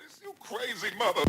this, you crazy mother.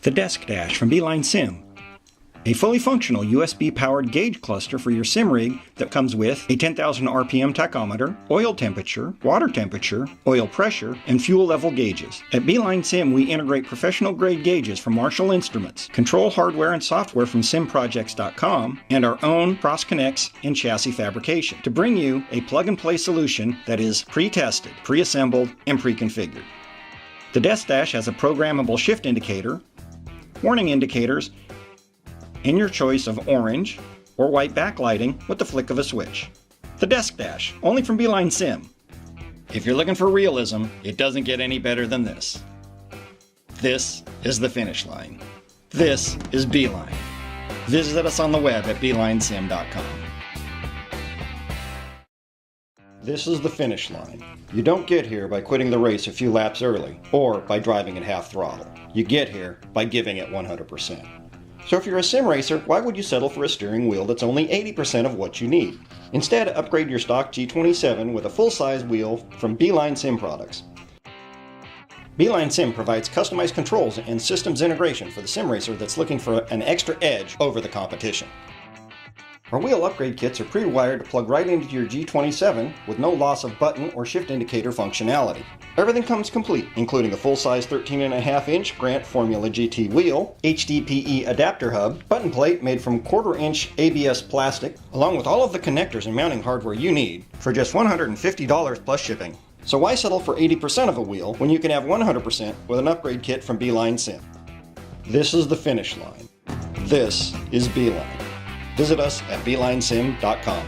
The Desk Dash from BeelineSim, a fully functional USB-powered gauge cluster for your sim rig that comes with a 10,000 RPM tachometer, oil temperature, water temperature, oil pressure, and fuel level gauges. At BeelineSim, we integrate professional-grade gauges from Marshall Instruments, control hardware and software from simprojects.com, and our own cross-connects and chassis fabrication to bring you a plug-and-play solution that is pre-tested, pre-assembled, and pre-configured. The Desk Dash has a programmable shift indicator, warning indicators, and your choice of orange or white backlighting with the flick of a switch. The Desk Dash, only from BeelineSim. If you're looking for realism, it doesn't get any better than this. This is the finish line. This is Beeline. Visit us on the web at BeelineSim.com. This is the finish line. You don't get here by quitting the race a few laps early, or by driving at half throttle. You get here by giving it 100%. So if you're a sim racer, why would you settle for a steering wheel that's only 80% of what you need? Instead, upgrade your stock G27 with a full-size wheel from BeelineSim products. BeelineSim provides customized controls and systems integration for the sim racer that's looking for an extra edge over the competition. Our wheel upgrade kits are pre-wired to plug right into your G27 with no loss of button or shift indicator functionality. Everything comes complete, including a full-size 13.5-inch Grant Formula GT wheel, HDPE adapter hub, button plate made from 1/4-inch ABS plastic, along with all of the connectors and mounting hardware you need for just $150 plus shipping. So why settle for 80% of a wheel when you can have 100% with an upgrade kit from BeelineSim? This is the finish line. This is Beeline. Visit us at BeelineSim.com.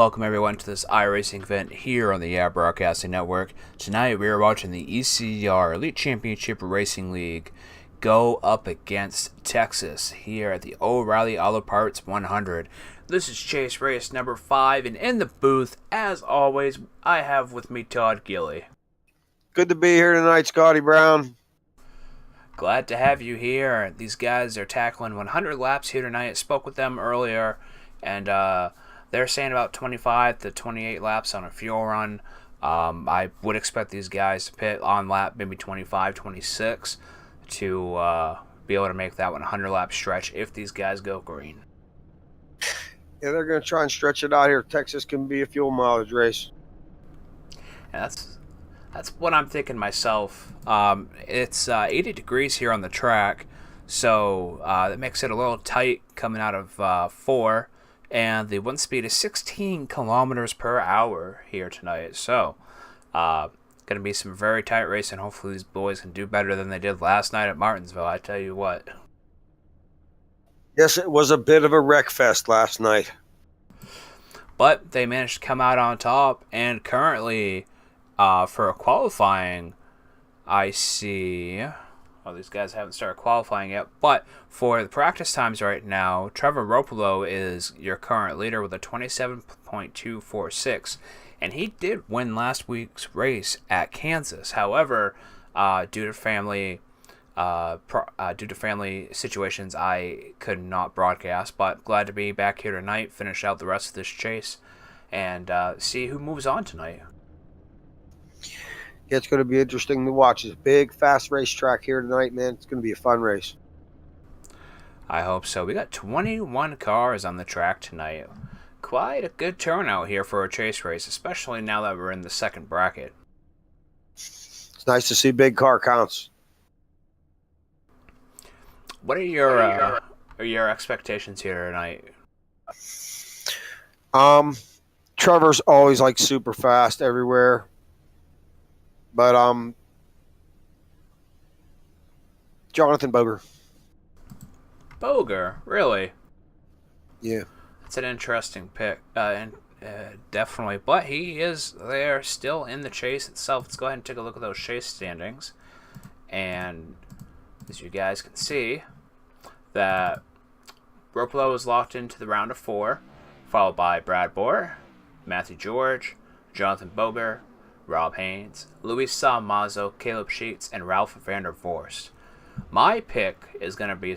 Welcome everyone to this iRacing event here on the Broadcasting Network. Tonight we are watching the ECR Elite Championship Racing League go up against Texas here at the O'Reilly Auto Parts 100. This is Chase Race number 5, and in the booth, as always, I have with me Todd, Gillie. Good to be here tonight, Scotty Brown. Glad to have you here. These guys are tackling 100 laps here tonight. I spoke with them earlier, and they're saying about 25 to 28 laps on a fuel run. I would expect these guys to pit on lap maybe 25, 26 to be able to make that 100-lap stretch if these guys go green. Yeah, they're going to try and stretch it out here. Texas can be a fuel mileage race. Yeah, that's what I'm thinking myself. It's 80 degrees here on the track, so that makes it a little tight coming out of 4. And the wind speed is 16 kilometers per hour here tonight. So, going to be some very tight racing. Hopefully these boys can do better than they did last night at Martinsville. I tell you what. Yes, it was a bit of a wreck fest last night. But they managed to come out on top. And currently, for a qualifying, I see... Oh, these guys haven't started qualifying yet. But for the practice times right now, TREVOR ROPPOLO is your current leader with a 27.246. And he did win last week's race at Kansas. However, due to family situations, I could not broadcast. But glad to be back here tonight, finish out the rest of this chase, and see who moves on tonight. Yeah, it's going to be interesting to watch. It's a big, fast racetrack here tonight, man. It's going to be a fun race. I hope so. We got 21 cars on the track tonight. Quite a good turnout here for a chase race, especially now that we're in the second bracket. It's nice to see big car counts. What are your expectations here tonight? Trevor's always like super fast everywhere. But Jonathan Boger. Boger, really? Yeah. That's an interesting pick. Definitely. But he is there still in the chase itself. Let's go ahead and take a look at those chase standings. And as you guys can see, that ROPPOLO is locked into the round of 4, followed by Brad Bohr, Matthew George, Jonathan Boger, Rob Haynes, Luis SALMASO, Caleb Sheets, and Ralph VANDERVORSTE. My pick is going to be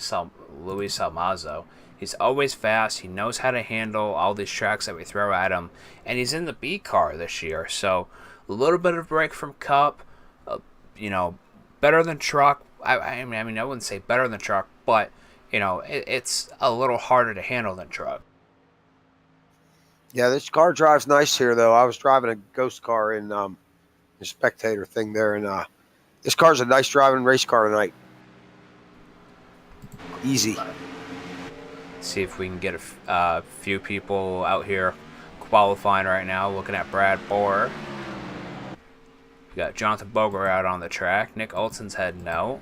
Luis SALMASO. He's always fast. He knows how to handle all these tracks that we throw at him. And he's in the B car this year. So a little bit of break from Cup. Better than Truck. I wouldn't say better than Truck, but, it's a little harder to handle than Truck. Yeah, this car drives nice here, though. I was driving a ghost car in the spectator thing there, and this car's a nice driving race car tonight. Easy. See if we can get a few people out here qualifying right now. Looking at Brad Bohr. We got Jonathan Boger out on the track. Nick Olson's heading out.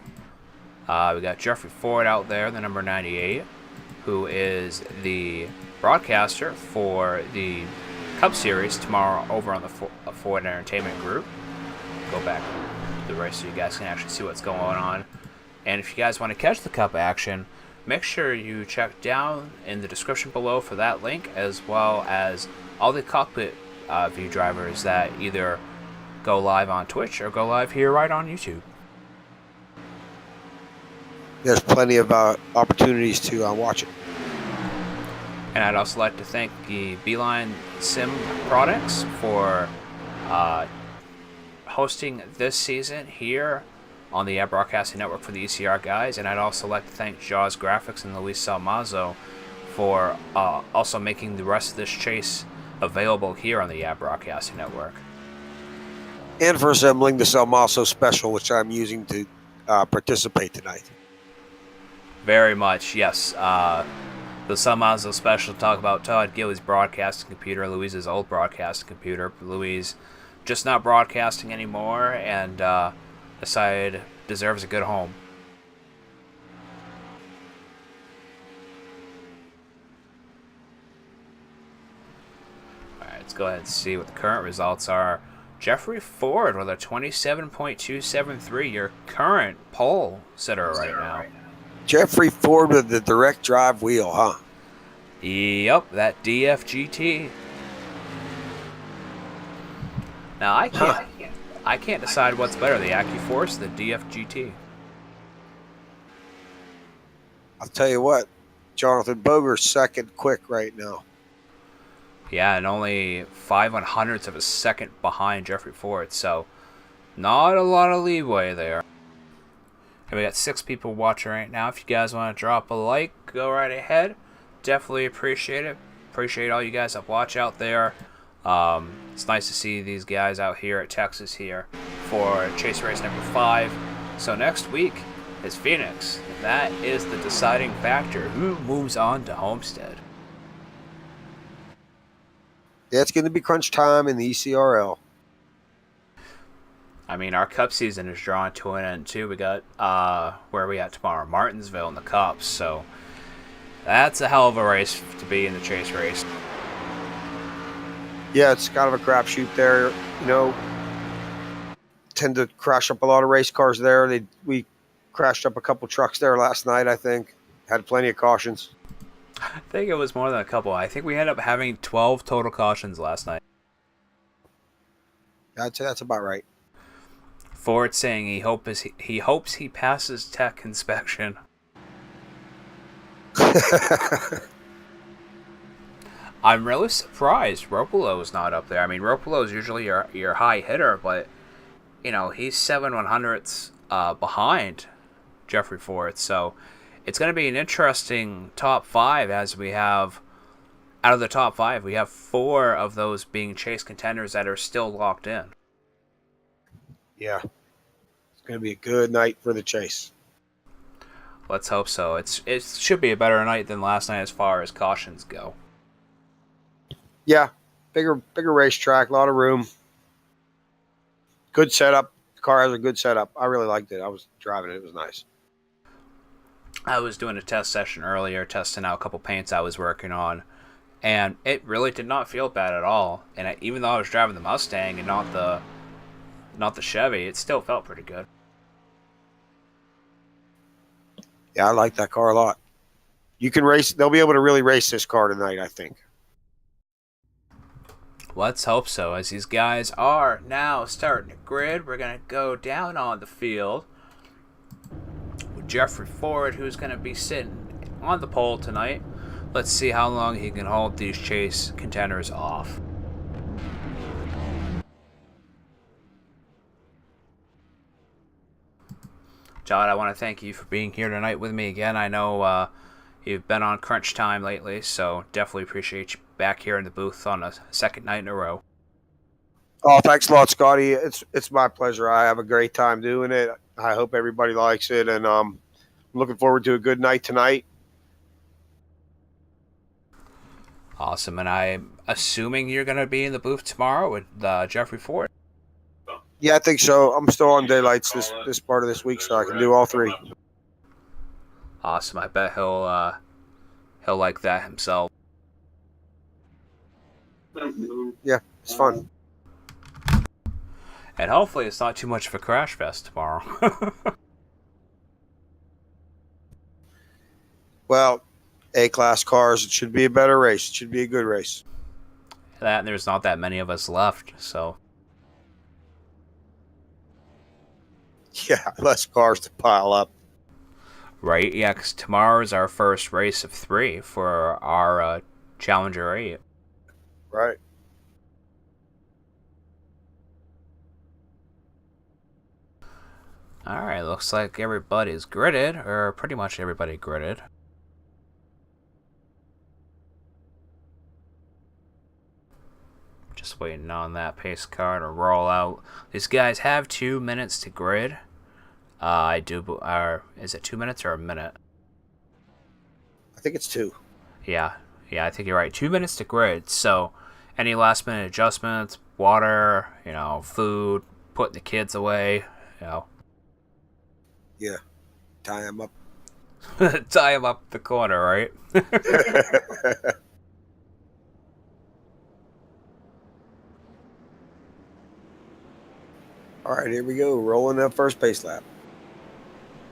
We got Jeffrey Ford out there, the number 98, who is the broadcaster for the Cup Series tomorrow over on the Ford Entertainment Group. Go back to the race so you guys can actually see what's going on. And if you guys want to catch the Cup action, make sure you check down in the description below for that link, as well as all the cockpit view drivers that either go live on Twitch or go live here right on YouTube. There's plenty of opportunities to watch it. And I'd also like to thank the BeelineSim products for hosting this season here on the Broadcasting Network for the ECR guys. And I'd also like to thank Jaws Graphics and Luis SALMASO for also making the rest of this chase available here on the Broadcasting Network. And for assembling the SALMASO special, which I'm using to participate tonight. Very much, yes. The SALMASO special talk about Todd, Gillie's broadcasting computer, Louise's old broadcasting computer. Louise just not broadcasting anymore, and decided deserves a good home. Let's go ahead and see what the current results are. Jeffrey Ford with a 27.273, your current pole sitter right now. Jeffrey Ford with the direct drive wheel, huh? Yep, that DFGT. Now I can't decide what's better, the AccuForce or the DFGT. I'll tell you what, Jonathan Boger's second quick right now. Yeah, and only 5/100ths of a second behind Jeffrey Ford, so not a lot of leeway there. And we got 6 people watching right now. If you guys want to drop a like, go right ahead. Definitely appreciate it. Appreciate all you guys that watch out there. It's nice to see these guys out here at Texas here for Chase Race number 5. So next week is Phoenix. That is the deciding factor. Who moves on to Homestead? Yeah, it's going to be crunch time in the ECRL. I mean, our Cup season is drawing to an end too. We got where are we at tomorrow? Martinsville in the Cups. So that's a hell of a race to be in the Chase Race. Yeah, it's kind of a crapshoot there. You know, tend to crash up a lot of race cars there. We crashed up a couple trucks there last night, I think. Had plenty of cautions. I think it was more than a couple. I think we ended up having 12 total cautions last night. I'd say that's about right. Ford saying he hopes he passes tech inspection. I'm really surprised ROPPOLO is not up there. I mean, ROPPOLO is usually your high hitter, but you know he's 7/100ths behind Jeffrey Ford. So it's going to be an interesting top 5 as we have out of the top 5, we have 4 of those being Chase contenders that are still locked in. Yeah, it's going to be a good night for the Chase. Let's hope so. It should be a better night than last night as far as cautions go. Yeah, bigger racetrack, a lot of room. Good setup. The car has a good setup. I really liked it. I was driving it. It was nice. I was doing a test session earlier, testing out a couple paints I was working on, and it really did not feel bad at all. And even though I was driving the Mustang and not the Chevy, it still felt pretty good. Yeah, I like that car a lot. You can race. They'll be able to really race this car tonight, I think. Let's hope so. As these guys are now starting to grid, we're going to go down on the field with Jeffrey Ford, who's going to be sitting on the pole tonight. Let's see how long he can hold these Chase contenders off. Todd, I want to thank you for being here tonight with me again. I know you've been on crunch time lately, so definitely appreciate you back here in the booth on a second night in a row. Oh, thanks a lot, Scotty. It's my pleasure. I have a great time doing it. I hope everybody likes it, and I'm looking forward to a good night tonight. Awesome, and I'm assuming you're going to be in the booth tomorrow with Jeffrey Ford. Yeah, I think so. I'm still on daylights this part of this week, so I can do all 3. Awesome. I bet he'll like that himself. Yeah, it's fun. And hopefully it's not too much of a crash fest tomorrow. Well, A-class cars, it should be a better race. It should be a good race. And there's not that many of us left, so. Yeah, less cars to pile up. Right, yeah, because tomorrow is our first race of 3 for our Challenger 8. Right. Alright, looks like everybody's gridded, or pretty much everybody gridded. Just waiting on that pace car to roll out. These guys have 2 minutes to grid. Is it 2 minutes or a minute? I think it's 2. Yeah, I think you're right. 2 minutes to grid. So, any last minute adjustments, water, food, putting the kids away, Yeah, tie them up. tie them up the corner, right? All right, here we go. Rolling that first pace lap.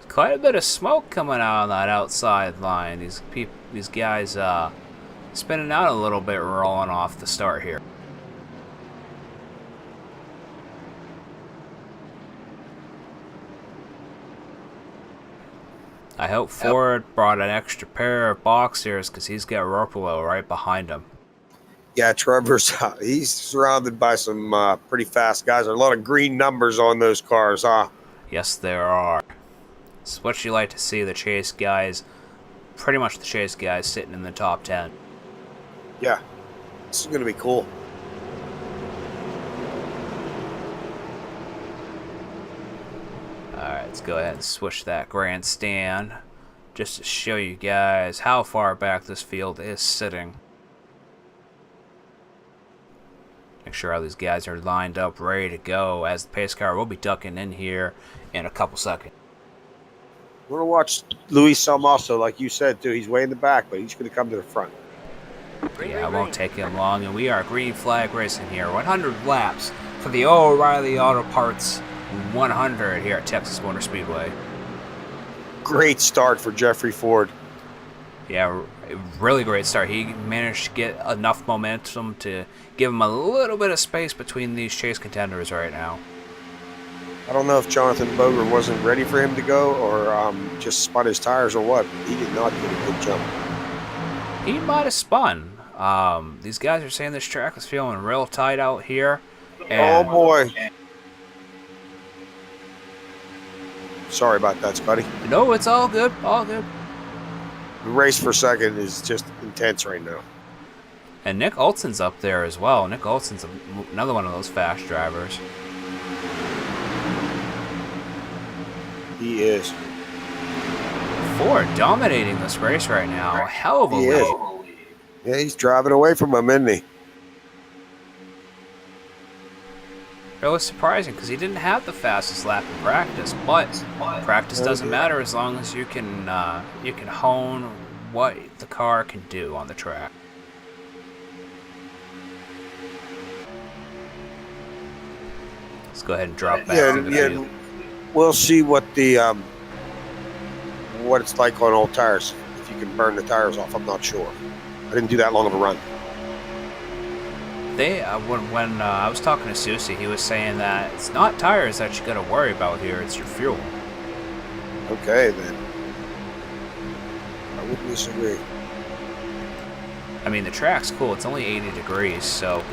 Quite a bit of smoke coming out on that outside line. These guys spinning out a little bit, rolling off the start here. I hope Ford brought an extra pair of boxers because he's got ROPPOLO right behind him. Yeah, Trevor's he's surrounded by some pretty fast guys. There are a lot of green numbers on those cars, huh? Yes, there are. It's what you like to see, the chase guys, pretty much the chase guys sitting in the top 10. Yeah, this is going to be cool. Alright, let's go ahead and switch that grandstand just to show you guys how far back this field is sitting. Make sure all these guys are lined up, ready to go, as the pace car will be ducking in here in a couple seconds. We're going to watch Luis SALMASO, like you said, too. He's way in the back, but he's going to come to the front. Yeah, it won't take him long, and we are green flag racing here. 100 laps for the O'Reilly Auto Parts 100 here at Texas Motor Speedway. Great start for Jeffrey Ford. Yeah, really great start. He managed to get enough momentum to give him a little bit of space between these chase contenders right now. I don't know if Jonathan Boger wasn't ready for him to go or just spun his tires or what. He did not get a good jump. He might have spun. These guys are saying this track is feeling real tight out here. Oh, boy. Sorry about that, Scotty. No, it's all good. All good. The race for second is just intense right now. And Nick Olson's up there as well. Nick Olson's another one of those fast drivers. He is. Ford dominating this race right now. A hell of a lead. Yeah, he's driving away from him, isn't he? Really surprising because he didn't have the fastest lap in practice, but practice doesn't matter as long as you can hone what the car can do on the track. Let's go ahead and drop back to the field. We'll see what the what it's like on old tires. If you can burn the tires off, I'm not sure. I didn't do that long of a run. They when I was talking to Susie, he was saying that it's not tires that you got to worry about here; it's your fuel. Okay, then. I wouldn't disagree. I mean, the track's cool. It's only 80 degrees, so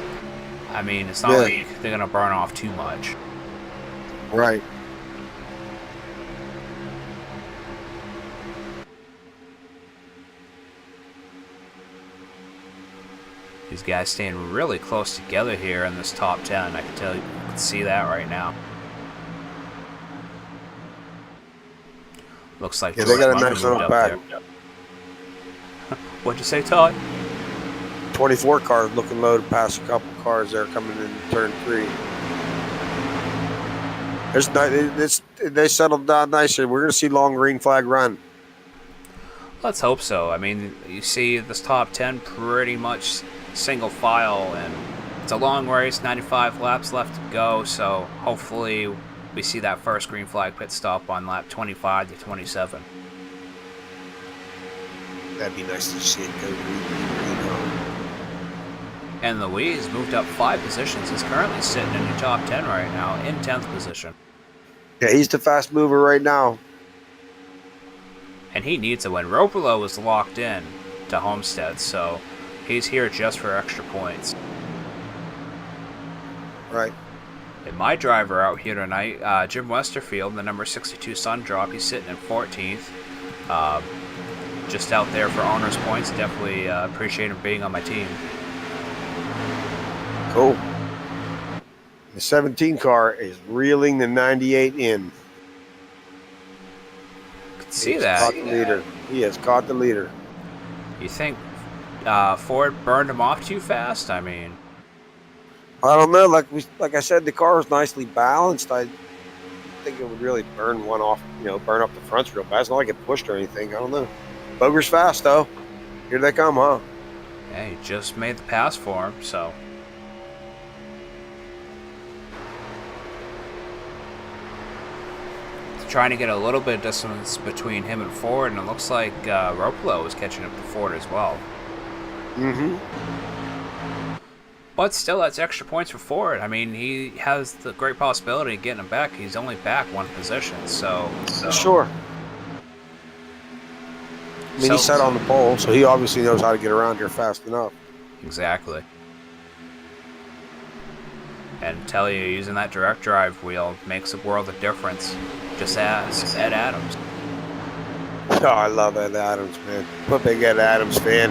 I mean, it's not like they're gonna burn off too much. Right. These guys staying really close together here in this top 10. I can tell you can see that right now. Looks like they got a nice little back. What'd you say, Todd? 24 cars looking low to pass a couple cars there coming in turn 3. They settled down nicely. We're going to see long green flag run. Let's hope so. I mean, you see this top 10 pretty much single file, and it's a long race, 95 laps left to go, so hopefully we see that first green flag pit stop on lap 25 to 27. That'd be nice to see it go green. And Louise moved up 5 positions. He's currently sitting in the top 10 right now, in 10th position. Yeah, he's the fast mover right now. And he needs a win. ROPPOLO was locked in to Homestead, so he's here just for extra points. Right. And my driver out here tonight, Jim Westerfield, the number 62 Sundrop, he's sitting in 14th. Just out there for owner's points. Definitely appreciate him being on my team. Cool. The 17 car is reeling the 98 in. See that? Caught the leader. He has caught the leader. You think Ford burned him off too fast? I mean, I don't know. Like I said, the car was nicely balanced. I think it would really burn one off. Burn up the fronts real bad. It's not like it pushed or anything. I don't know. Boger's fast though. Here they come, huh? Yeah, he just made the pass for him. So trying to get a little bit of distance between him and Ford, and it looks like ROPPOLO is catching up to Ford as well. Mm-hmm. But still, that's extra points for Ford. I mean, he has the great possibility of getting him back. He's only back one position, so... Sure. I mean, he sat on the pole, so he obviously knows how to get around here fast enough. Exactly. And tell you, using that direct drive wheel makes a world of difference. Just ask Ed Adams. Oh, I love Ed Adams, man. I'm a big Ed Adams fan.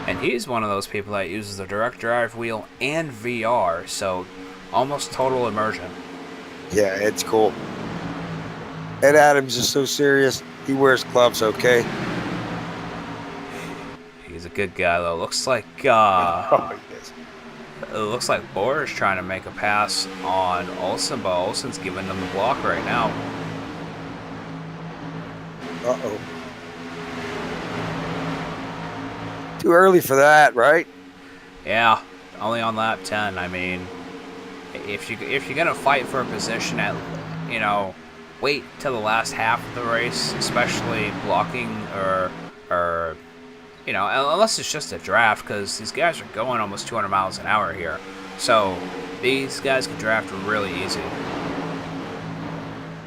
And he's one of those people that uses the direct drive wheel and VR, so almost total immersion. Yeah, Ed's cool. Ed Adams is so serious. He wears gloves, okay? He's a good guy, though. Looks like Oh, yes. it looks like Boger's trying to make a pass on Olsen, but Olsen's giving them the block right now. Uh-oh. Too early for that, right? Yeah, only on lap 10. I mean, if you're gonna fight for a position at, you know, wait till the last half of the race, especially blocking or you know, unless it's just a draft, because these guys are going almost 200 miles an hour here. So these guys can draft really easy.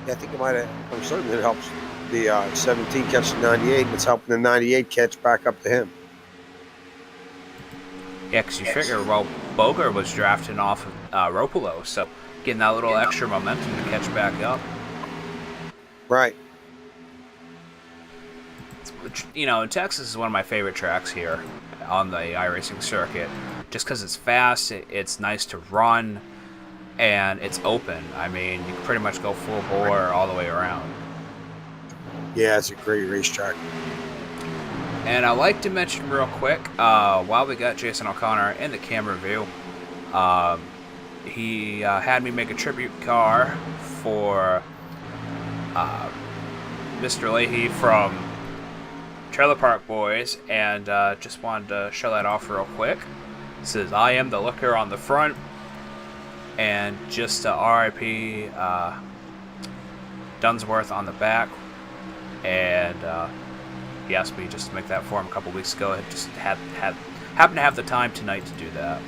Yeah, I think it might have. I'm certain it helps the 17 catch the 98, and it's helping the 98 catch back up to him. Yeah, because you figure, well, Boger was drafting off of ROPPOLO, so getting that little extra momentum to catch back up. Right. You know, Texas is one of my favorite tracks here on the iRacing circuit. Just because it's fast, it's nice to run, and it's open. I mean, you can pretty much go full bore all the way around. Yeah, it's a great racetrack. And I'd like to mention real quick, while we got Jason O'Connor in the camera view, he had me make a tribute car for Mr. Leahy from Trailer Park Boys, and just wanted to show that off real quick. It says, "I am the looker" on the front, and just RIP Dunsworth on the back. And he asked me just to make that for him a couple weeks ago. I just happened to have the time tonight to do that.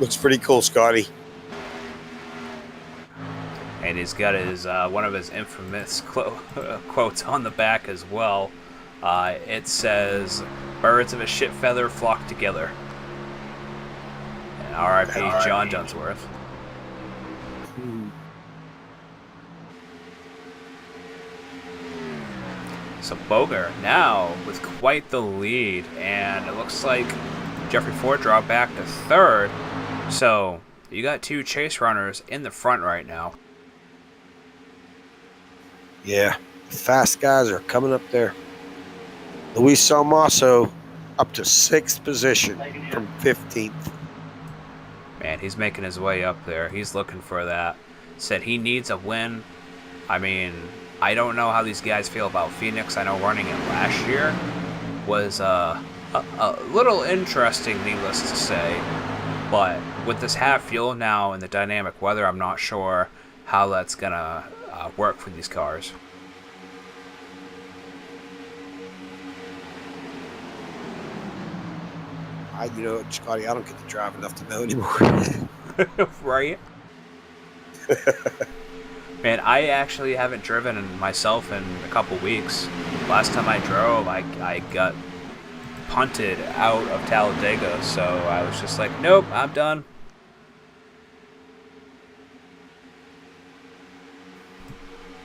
Looks pretty cool, Scotty. And he's got his one of his infamous quotes on the back as well. It says, "Birds of a shit feather flock together." And R.I.P. John Dunsworth. So Boger now with quite the lead, and it looks like Jeffrey Ford dropped back to third. So you got two chase runners in the front right now. Yeah, fast guys are coming up there. Luis Salmaso up to 6th position from 15th. Man, he's making his way up there. He's looking for that. Said he needs a win. I mean, I don't know how these guys feel about Phoenix. I know running it last year was a little interesting, needless to say. But with this half fuel now and the dynamic weather, I'm not sure how that's going to work for these cars. You know, Scotty, I don't get to drive enough to know anymore. Right? Man, I actually haven't driven myself in a couple weeks. Last time I drove, I got punted out of Talladega, so I was just like, nope, I'm done.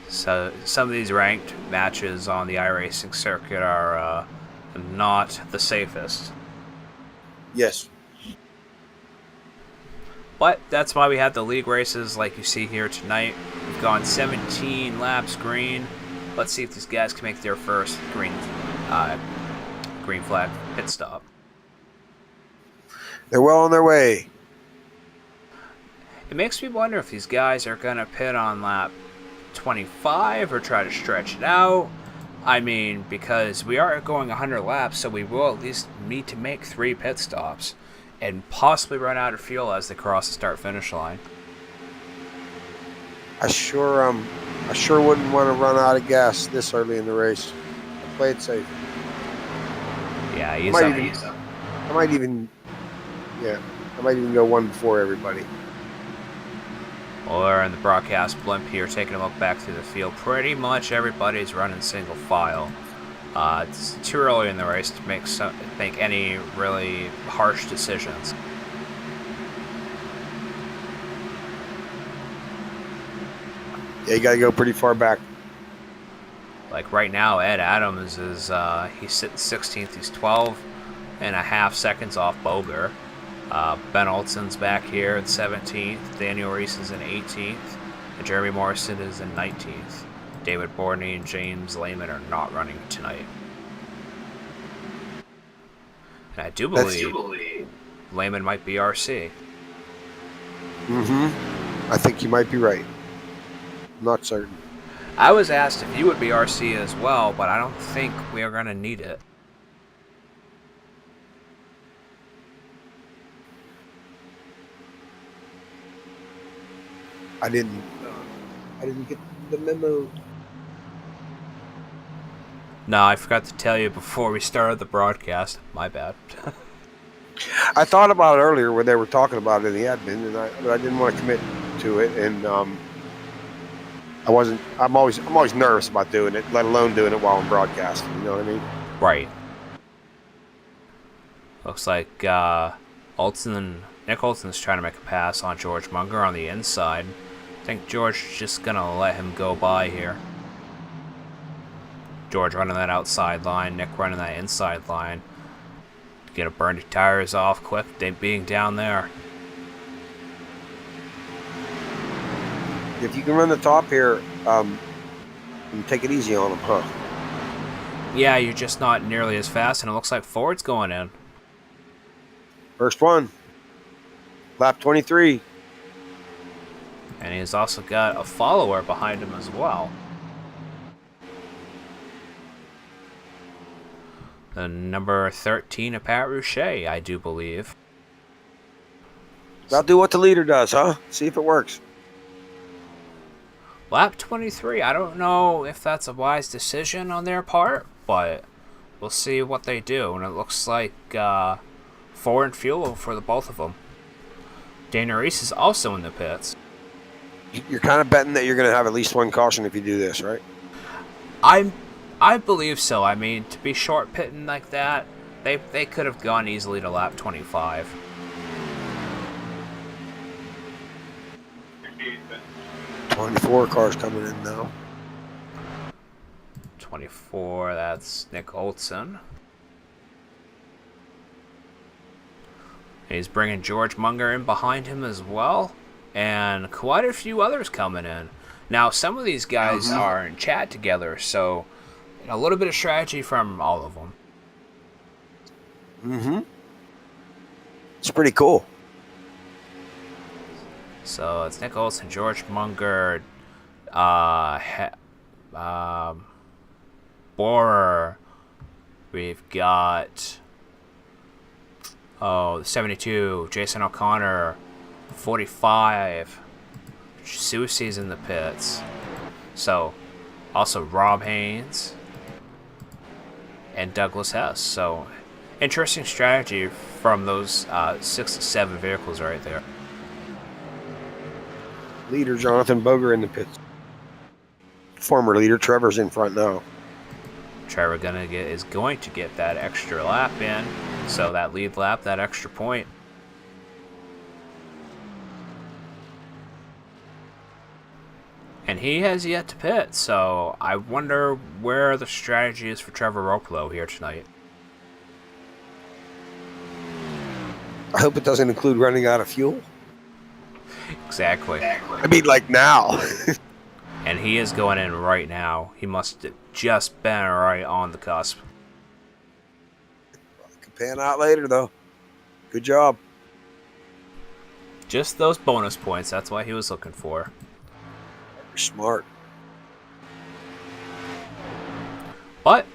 So some of these ranked matches on the iRacing circuit are not the safest. Yes. But that's why we have the league races like you see here tonight. We've gone 17 laps green. Let's see if these guys can make their first green flag pit stop. They're well on their way. It makes me wonder if these guys are going to pit on lap 25 or try to stretch it out. I mean, because we are going 100 laps, so we will at least need to make 3 pit stops and possibly run out of fuel as they cross the start-finish line. I sure wouldn't want to run out of gas this early in the race. I play it safe. Yeah, I might even go one before everybody. Or in the broadcast blimp here, taking a look back through the field, pretty much everybody's running single file. It's too early in the race to make any really harsh decisions. Yeah, you got to go pretty far back. Like right now, Ed Adams is he's sitting 16th. He's 12.5 seconds off Boger. Ben Olsen's back here in 17th. Daniel Reese is in 18th. And Jeremy Morrison is in 19th. David Borney and James Lehman are not running tonight. And I do believe Lehman might be RC. I think you might be right. I'm not certain. I was asked if you would be RC as well, but I don't think we are going to need it. I didn't get the memo. No, I forgot to tell you before we started the broadcast. My bad. I thought about it earlier when they were talking about it in the admin, and I didn't want to commit to it, and I'm always nervous about doing it, let alone doing it while I'm broadcasting. You know what I mean? Right. Looks like Nick Olsen's trying to make a pass on George Munger on the inside. I think George is just gonna let him go by here. George running that outside line, Nick running that inside line. Gonna burn the tires off quick, they being down there. If you can run the top here, take it easy on them, huh? Yeah, you're just not nearly as fast, and it looks like Ford's going in. First one. Lap 23. And he's also got a follower behind him as well. The number 13 of Pat Rouchet, I do believe. I'll do what the leader does, huh? See if it works. Lap 23, I don't know if that's a wise decision on their part, but we'll see what they do. And it looks like foreign fuel for the both of them. Dana Reese is also in the pits. You're kind of betting that you're going to have at least one caution if you do this, right? I believe so. I mean, to be short pitting like that, they could have gone easily to lap 25. .24 cars coming in now. 24, that's Nick Olsen. He's bringing George Munger in behind him as well. And quite a few others coming in. Now, some of these guys are in chat together, so a little bit of strategy from all of them. It's pretty cool. So it's Nick Olsen, George Munger, Borer. We've got the 72, Jason O'Connor, 45. Susie's in the pits. So also Rob Haynes and Douglas Hess. So interesting strategy from those 6 to 7 vehicles right there. Leader Jonathan Boger in the pits. Former leader Trevor's in front now. Trevor is going to get that extra lap in. So that lead lap, that extra point. And he has yet to pit, so I wonder where the strategy is for Trevor ROPPOLO here tonight. I hope it doesn't include running out of fuel. Exactly. I mean, like now. And he is going in right now. He must have just been right on the cusp. Could pan out later, though. Good job. Just those bonus points. That's what he was looking for. You're smart. But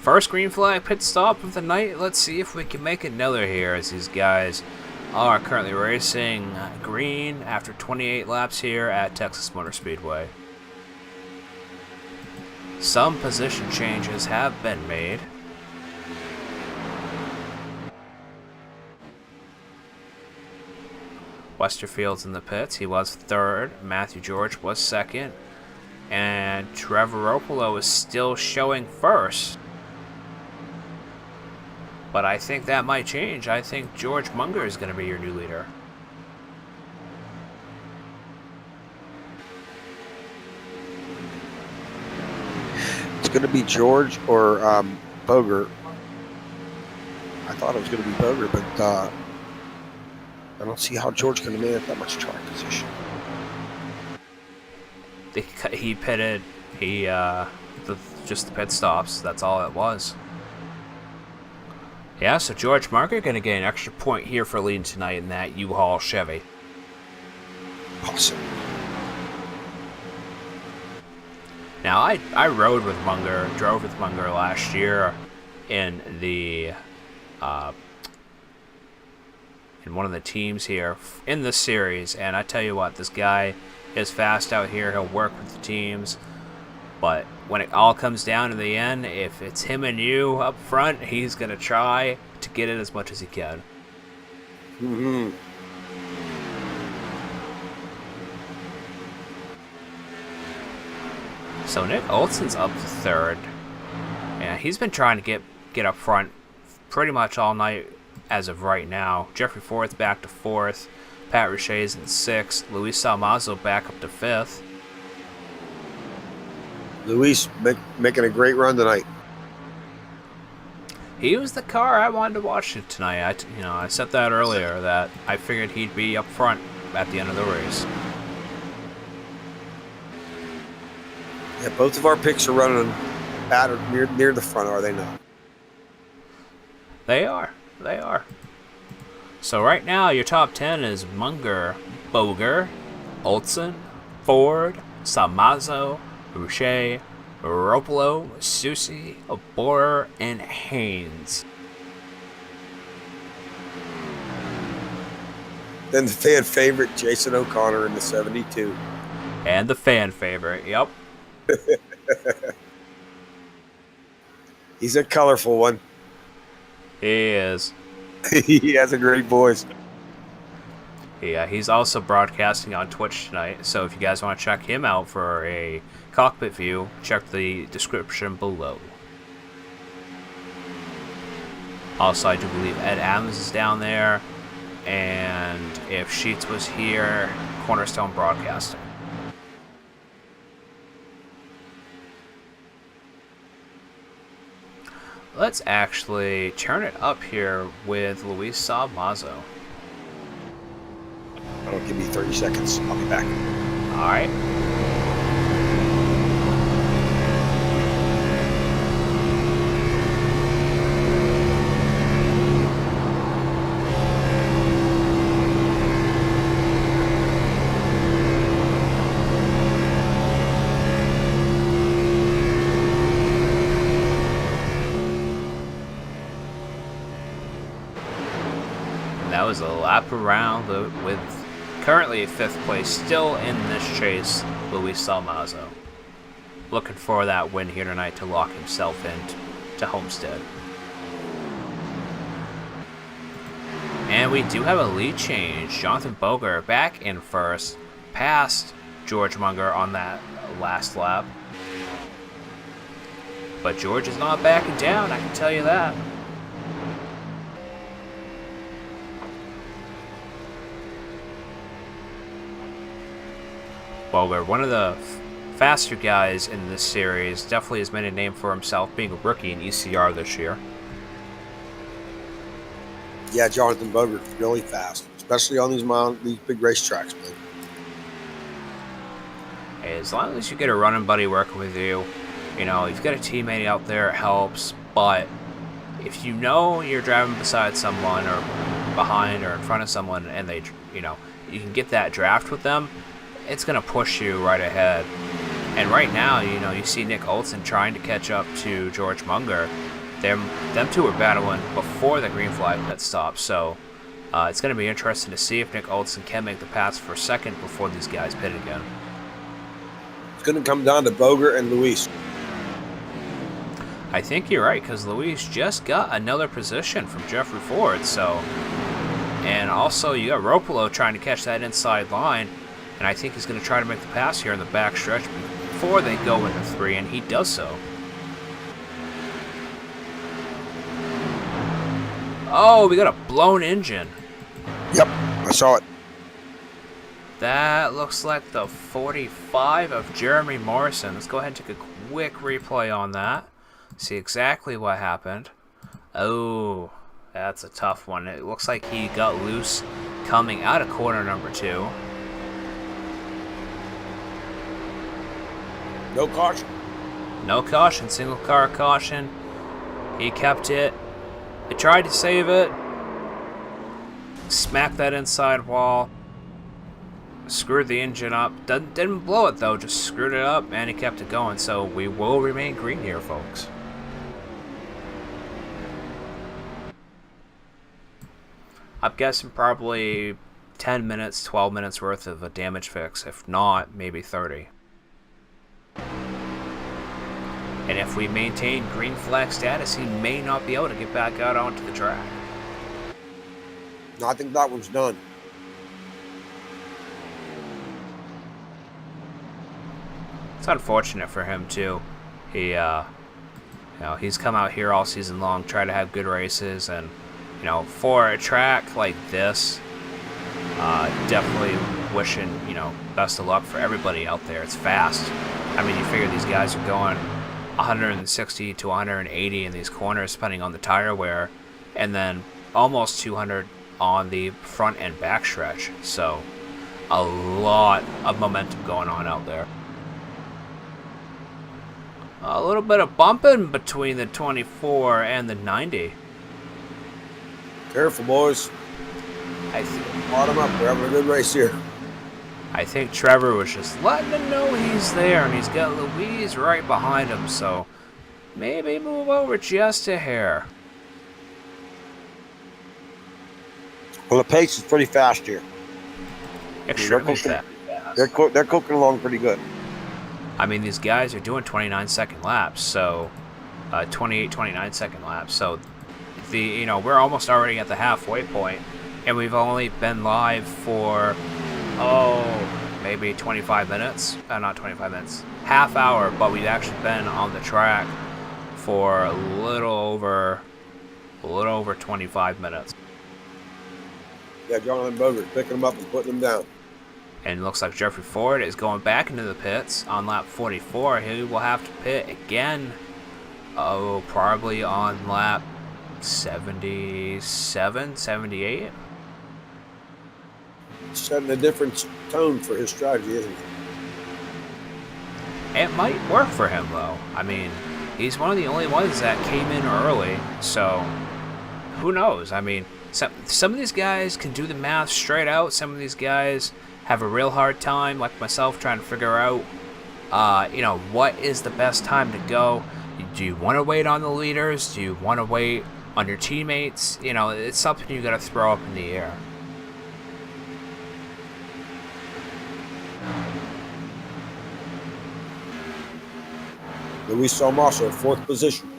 first green flag pit stop of the night. Let's see if we can make another here as these guys are currently racing green after 28 laps here at Texas Motor Speedway. Some position changes have been made. Westerfield's in the pits. He was third. Matthew George was second. And TREVOR ROPPOLO is still showing first. But I think that might change. I think George Munger is going to be your new leader. It's going to be George or Boger. I thought it was going to be Boger, but I don't see how George can make that much track position. He pitted. Just the pit stops. That's all it was. Yeah, so George Munger going to get an extra point here for leading tonight in that U-Haul Chevy. Awesome. Now, I rode with Munger, drove with Munger last year in the in one of the teams here in this series, and I tell you what, this guy is fast out here. He'll work with the teams, but when it all comes down to the end, if it's him and you up front, he's going to try to get it as much as he can. Mm-hmm. So Nick Olson's up to third. Yeah, he's been trying to get up front pretty much all night as of right now. Jeffrey Forth back to fourth. Pat Richey's in sixth. Luis Salmaso back up to fifth. Luis making a great run tonight. He was the car I wanted to watch it tonight. I said that earlier, that I figured he'd be up front at the end of the race. Yeah, both of our picks are running at or near the front, are they not? They are. They are. So right now, your top 10 is Munger, Boger, Olson, Ford, Salmaso, Boucher, ROPPOLO, Susi, Borer, and Haynes. Then the fan favorite, Jason O'Connor in the 72. And the fan favorite, yep. He's a colorful one. He is. He has a great voice. Yeah, he's also broadcasting on Twitch tonight, so if you guys want to check him out for a cockpit view, check the description below. Also, I do believe Ed Adams is down there, and if Sheets was here, Cornerstone Broadcasting. Let's actually turn it up here with Luis Salmaso. That'll give me 30 seconds. I'll be back. All right. That was a lap around with currently fifth place, still in this chase, Luis Salmaso. Looking for that win here tonight to lock himself into Homestead. And we do have a lead change. Jonathan Boger back in first, past George Munger on that last lap. But George is not backing down, I can tell you that. Boger, one of the faster guys in this series, definitely has made a name for himself being a rookie in ECR this year. Yeah, Jonathan Boger, really fast, especially on these big racetracks, man. Hey, as long as you get a running buddy working with you, you've got a teammate out there, it helps. But if you know you're driving beside someone or behind or in front of someone, and they, you can get that draft with them, it's going to push you right ahead. And right now, you see Nick Olson trying to catch up to George Munger. Them two were battling before the green flag pit stop. So It's going to be interesting to see if Nick Olson can make the pass for second before these guys pit again. It's going to come down to Boger and Luis. I think you're right, because Luis just got another position from Jeffrey Ford, so... And also, you got ROPPOLO trying to catch that inside line, and I think he's going to try to make the pass here in the back stretch before they go into 3, and he does so. Oh, we got a blown engine. Yep, I saw it. That looks like the 45 of Jeremy Morrison. Let's go ahead and take a quick replay on that. See exactly what happened. Oh, that's a tough one. It looks like he got loose coming out of corner number 2. No caution. No caution, single car caution. He kept it. He tried to save it. Smacked that inside wall. Screwed the engine up. Didn't blow it though, just screwed it up and he kept it going. So we will remain green here, folks. I'm guessing probably 10 minutes, 12 minutes worth of a damage fix. If not, maybe 30. And if we maintain green flag status, he may not be able to get back out onto the track. No, I think that one's done. It's unfortunate for him too. He, he's come out here all season long, tried to have good races, and for a track like this, definitely wishing best of luck for everybody out there. It's fast. I mean, you figure these guys are going 160 to 180 in these corners, depending on the tire wear, and then almost 200 on the front and back stretch. So a lot of momentum going on out there. A little bit of bumping between the 24 and the 90. Careful, boys. Bottom up. We're having a good race here. I think Trevor was just letting him know he's there, and he's got Louise right behind him, so maybe move over just a hair. Well, the pace is pretty fast here. Extremely fast. They're cooking along pretty good. I mean, these guys are doing 29-second laps, so 28, 29-second laps. So we're almost already at the halfway point, and we've only been live for maybe 25 minutes. Not 25 minutes, half hour. But we've actually been on the track for a little over 25 minutes. Yeah, Jonathan Boger picking them up and putting them down. And it looks like Jeffrey Ford is going back into the pits on lap 44. He will have to pit again. Probably on lap 77, 78. Setting a different tone for his strategy, isn't it? It might work for him, though. I mean, he's one of the only ones that came in early, so who knows? I mean, some of these guys can do the math straight out. Some of these guys have a real hard time, like myself, trying to figure out, what is the best time to go. Do you want to wait on the leaders? Do you want to wait on your teammates? It's something you got to throw up in the air. Luis SALMASO, 4th position.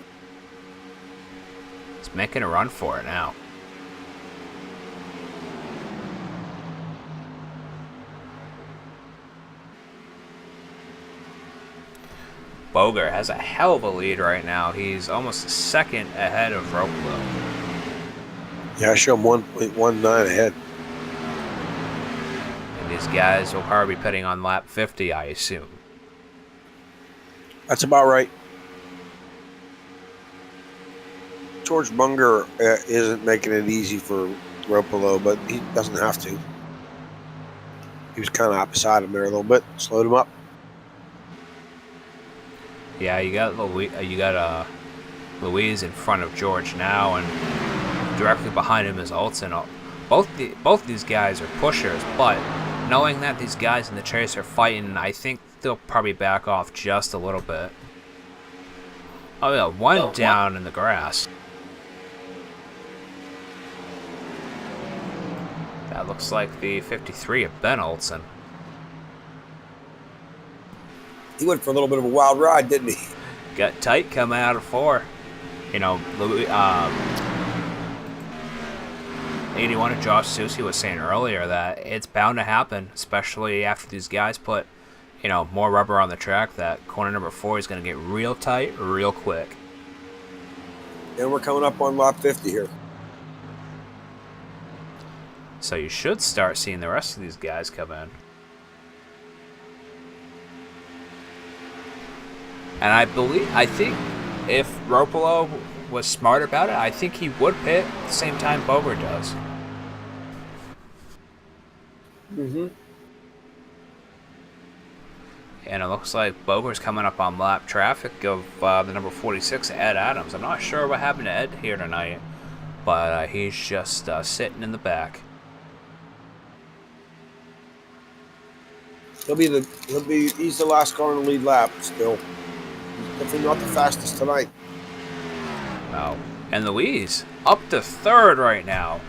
He's making a run for it now. Boger has a hell of a lead right now. He's almost a second ahead of ROPPOLO. Yeah, I show him 1.19 ahead. And these guys will probably be pitting on lap 50, I assume. That's about right. George Bunger isn't making it easy for ROPPOLO, but he doesn't have to. He was kind of out beside him there a little bit, slowed him up. Yeah, you got Louise in front of George now, and directly behind him is Olsen. Both these guys are pushers, but knowing that these guys in the chase are fighting, I think they'll probably back off just a little bit. Oh yeah, one down in the grass. looks like the 53 of Ben Olsen. He went for a little bit of a wild ride, didn't he? Got tight coming out of 4. You know, 81 of Josh Susie was saying earlier that it's bound to happen, especially after these guys put, you know, more rubber on the track, that corner number 4 is going to get real tight real quick. And we're coming up on lap 50 here. So you should start seeing the rest of these guys come in. And I think if ROPPOLO was smart about it, I think he would pit at the same time BOGER does. Mm-hmm. And it looks like BOGER's coming up on lap traffic of the number 46, Ed Adams. I'm not sure what happened to Ed here tonight, but he's just sitting in the back. He's the last car in the lead lap still. He's definitely not the fastest tonight. Wow. And Louise up to 3rd right now.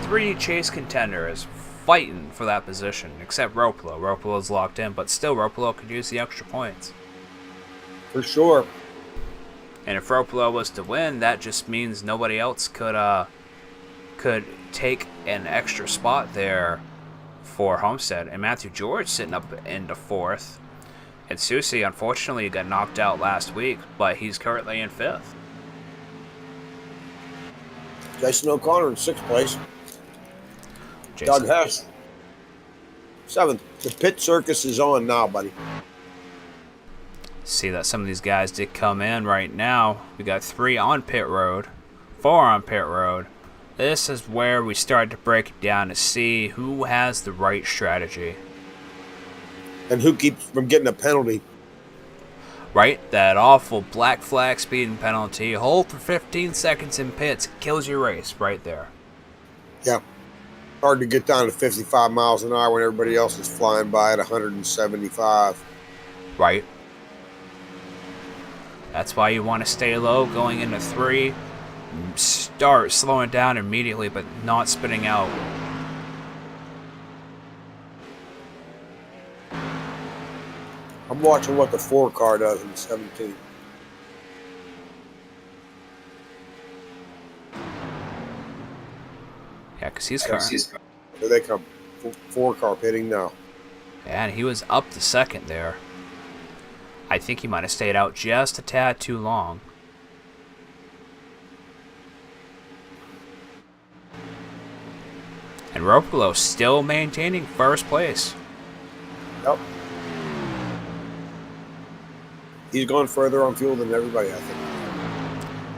3 chase contenders fighting for that position, except ROPPOLO. ROPPOLO's locked in, but still ROPPOLO could use the extra points. For sure. And if ROPPOLO was to win, that just means nobody else could take an extra spot there for Homestead. And Matthew George sitting up into 4th. And Susie, unfortunately, got knocked out last week, but he's currently in 5th. Jason O'Connor in 6th place. Jason. Doug Hess, 7th. The pit circus is on now, buddy. See that some of these guys did come in right now. We got 3 on pit road, 4 on pit road. This is where we start to break it down to see who has the right strategy. And who keeps from getting a penalty. Right? That awful black flag speeding penalty. Hold for 15 seconds in pits. Kills your race right there. Yeah. Hard to get down to 55 miles an hour when everybody else is flying by at 175. Right. That's why you want to stay low going into 3. Start slowing down immediately, but not spinning out. I'm watching what the 4 car does in 17. Yeah, because he's Here they come. 4 car pitting now. and he was up to 2nd there. I think he might have stayed out just a tad too long. And ROPPOLO still maintaining 1st place. Yep. He's gone further on fuel than everybody, I think.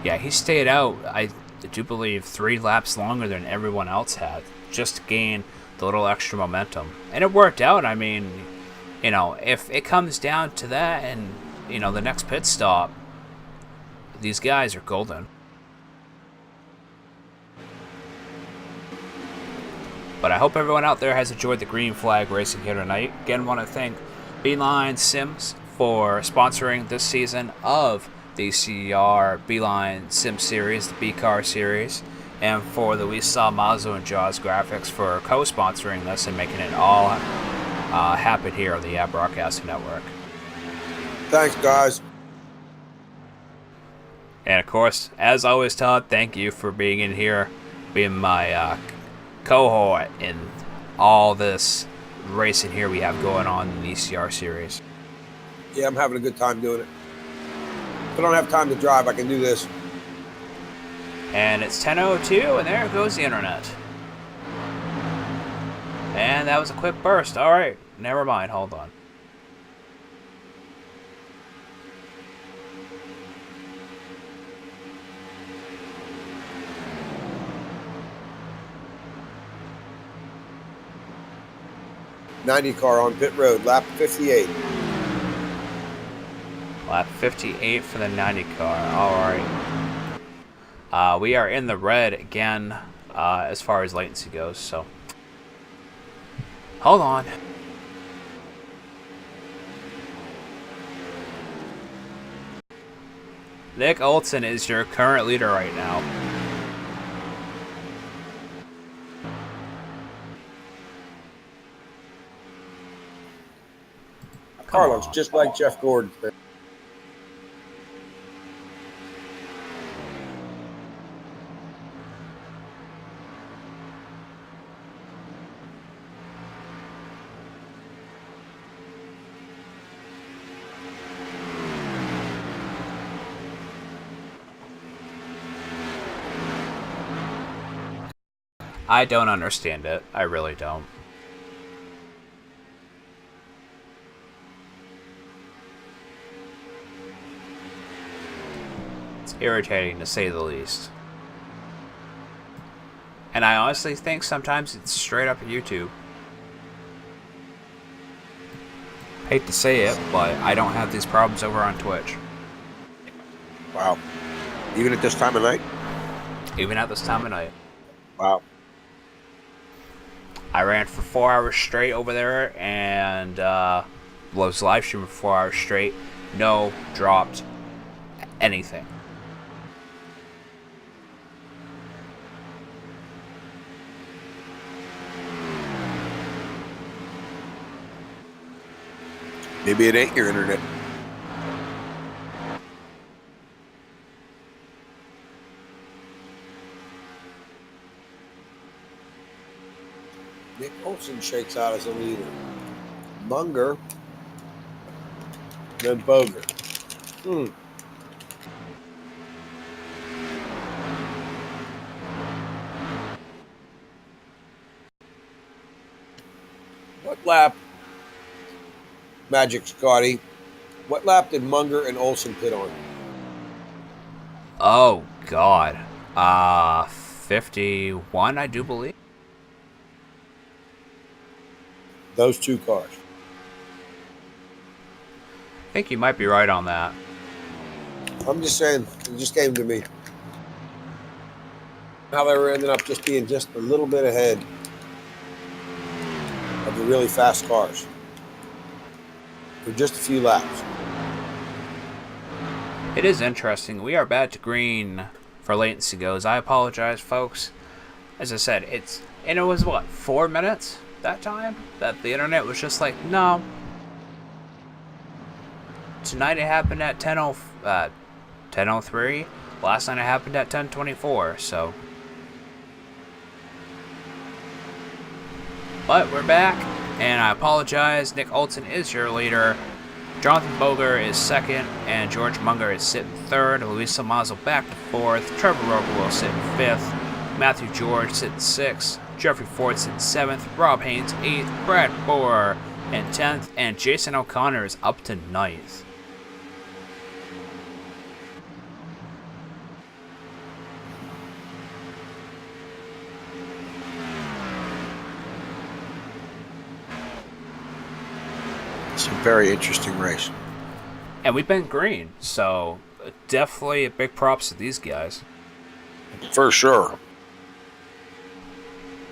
Yeah, he stayed out, I do believe, 3 laps longer than everyone else had, just to gain the little extra momentum. And it worked out. I mean, you know, if it comes down to that and, you know, the next pit stop, these guys are golden. But I hope everyone out there has enjoyed the green flag racing here tonight. Again, want to thank BeelineSim for sponsoring this season of the CR BeelineSim series, the B-Car series, and for Luis SALMASO and Jaws Graphics for co-sponsoring this and making it all happen here on the Broadcasting Network. Thanks, guys. And of course, as always, Todd, thank you for being in here, being my cohort in all this racing here we have going on in the ECR series. Yeah, I'm having a good time doing it. If I don't have time to drive, I can do this. And it's 10:02, and there goes the internet. And that was a quick burst. All right, never mind. Hold on. '90 car on pit road, lap 58. Lap 58 for the 90 car. All right. We are in the red again as far as latency goes, so hold on. Nick Olson is your current leader right now. car looks just like Jeff Gordon's. Man. I don't understand it. I really don't. It's irritating to say the least. And I honestly think sometimes it's straight up YouTube. Hate to say it, but I don't have these problems over on Twitch. Wow. Even at this time of night? Even at this time of night. Wow. I ran for 4 hours straight over there and was live streaming for 4 hours straight. No dropped anything. Maybe it ain't your internet. Nick Olson shakes out as a leader. Munger, then Boger. What lap, Magic Scotty, what lap did Munger and Olson pit on? Oh, God. 51, I do believe. Those two cars. I think you might be right on that. I'm just saying, it just came to me. How they were ending up just being just a little bit ahead of the really fast cars for just a few laps. It is interesting. We are bad to green for latency goes. I apologize, folks. As I said, it was what, 4 minutes that time that the internet was just like, no. Tonight it happened at 10:03. Last night it happened at 10:24. So, but we're back, and I apologize. Nick Olson is your leader. Jonathan Boger is second, and George Munger is sitting third. Luis SALMASO back to fourth. Trevor ROPPOLO sitting fifth. Matthew George sitting sixth. Jeffrey Ford sitting seventh. Rob Haynes eighth. Brad Boer in 10th, and Jason O'Connor is up to 9th. It's a very interesting race. And we've been green, so definitely a big props to these guys. For sure.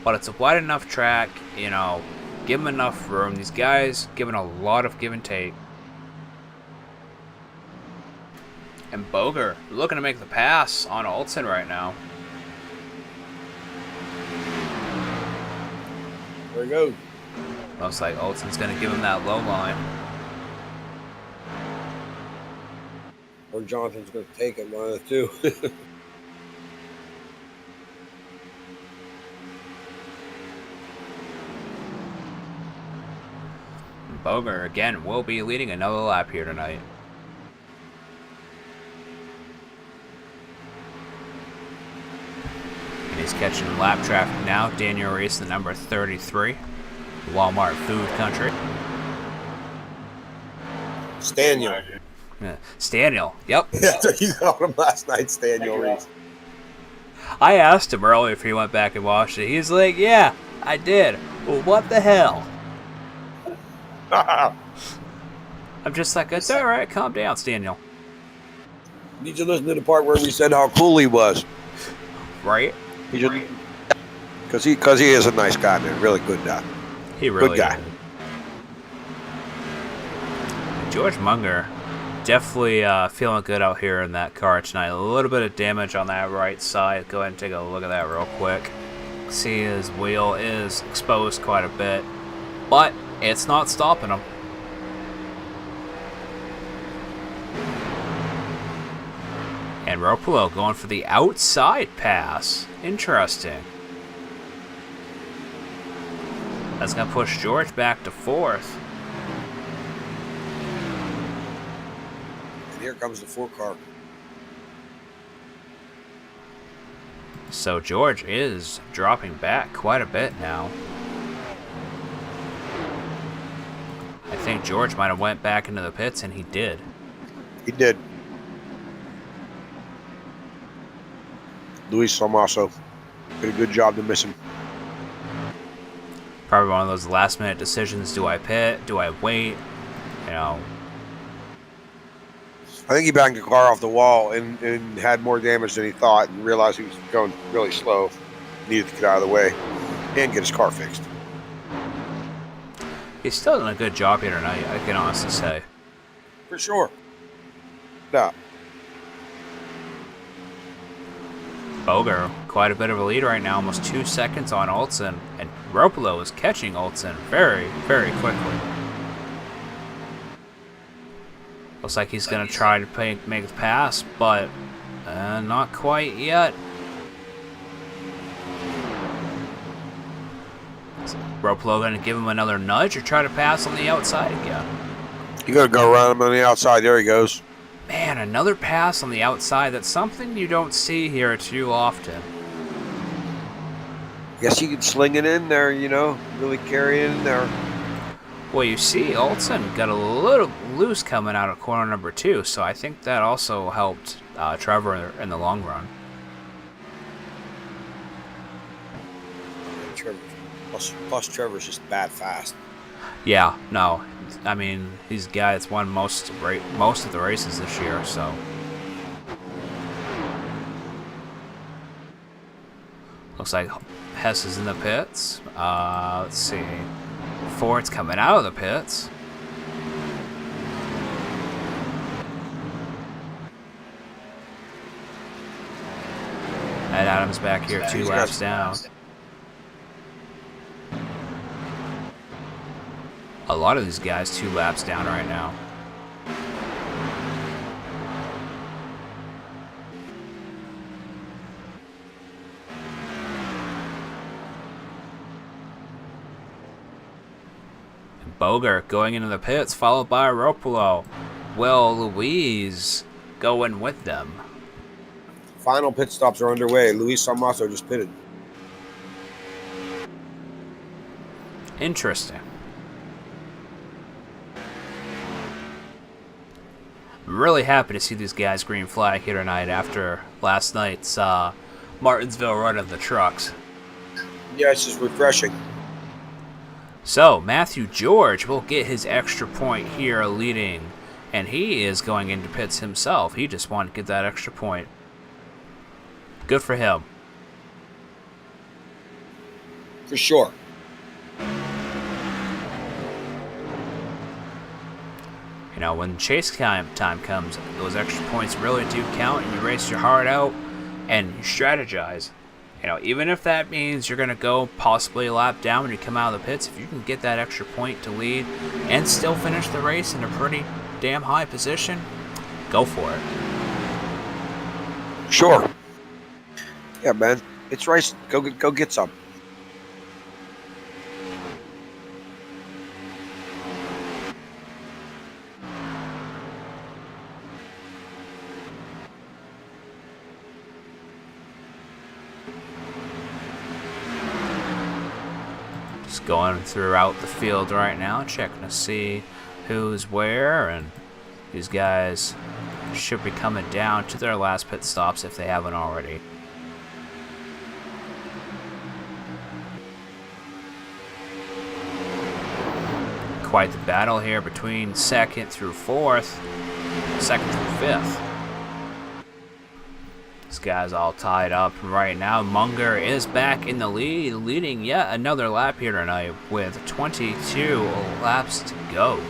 But it's a wide enough track, you know, give them enough room. These guys giving a lot of give and take. And Boger looking to make the pass on Olson right now. There he goes. Looks like Olson's going to give him that low line. Or Jonathan's going to take it, one of the two. Boger, again, will be leading another lap here tonight. And he's catching lap traffic now. Daniel Reese, the number 33. Walmart Food Country. Staniel. Yeah. Staniel, yep. That's what you called him last night, Staniel Reese. I asked him earlier if he went back and watched it. He's like, yeah, I did. Well, what the hell? I'm just like, it's alright, calm down, Staniel. Need to listen to the part where we said how cool he was. Right? Because he is a nice guy, man. Really good guy. He really good guy. is. George Munger definitely feeling good out here in that car tonight. A little bit of damage on that right side. Go ahead and take a look at that real quick. See his wheel is exposed quite a bit, but it's not stopping him. And ROPPOLO going for the outside pass. Interesting. That's going to push George back to 4th. And here comes the 4 car. So George is dropping back quite a bit now. I think George might have went back into the pits, and he did. He did. Luis Salmaso did a good job to miss him. Probably one of those last-minute decisions. Do I pit? Do I wait? You know. I think he banged the car off the wall and had more damage than he thought and realized he was going really slow. Needed to get out of the way and get his car fixed. He's still done a good job here tonight, I can honestly say. For sure. Yeah. BOGER, quite a bit of a lead right now, almost 2 seconds on Olsen, and ROPPOLO is catching Olsen very, very quickly. Looks like he's going to try to make the pass, but not quite yet. Is ROPPOLO going to give him another nudge or try to pass on the outside again? You got to go around him on the outside. There he goes. Man, another pass on the outside. That's something you don't see here too often. Guess you could sling it in there, you know, really carry it in there. Well, you see, Olsen got a little loose coming out of corner number 2, so I think that also helped Trevor in the long run. Trevor, plus Trevor's just bad fast. Yeah, no. I mean, he's a guy that's won most of the races this year, so. Looks like Hess is in the pits. Let's see. Ford's coming out of the pits. Ed Adams back here 2 laps down. A lot of these guys 2 laps down right now. BOGER going into the pits, followed by ROPPOLO. Will Louise going with them? Final pit stops are underway. Luis Salmaso just pitted. Interesting. I'm really happy to see these guys green flag here tonight after last night's Martinsville run of the trucks. Yeah, it's just refreshing. So, Matthew George will get his extra point here leading, and he is going into pits himself. He just wanted to get that extra point. Good for him. For sure. You know, when chase time comes, those extra points really do count, and you race your heart out and you strategize. You know, even if that means you're going to go possibly a lap down when you come out of the pits, if you can get that extra point to lead and still finish the race in a pretty damn high position, go for it. Sure. Yeah, man. It's racing. Go get some. Just going throughout the field right now, checking to see who's where, and these guys should be coming down to their last pit stops if they haven't already. Quite the battle here between second through fifth. This guy's all tied up right now. Munger is back in the lead, leading yet another lap here tonight with 22 laps to go.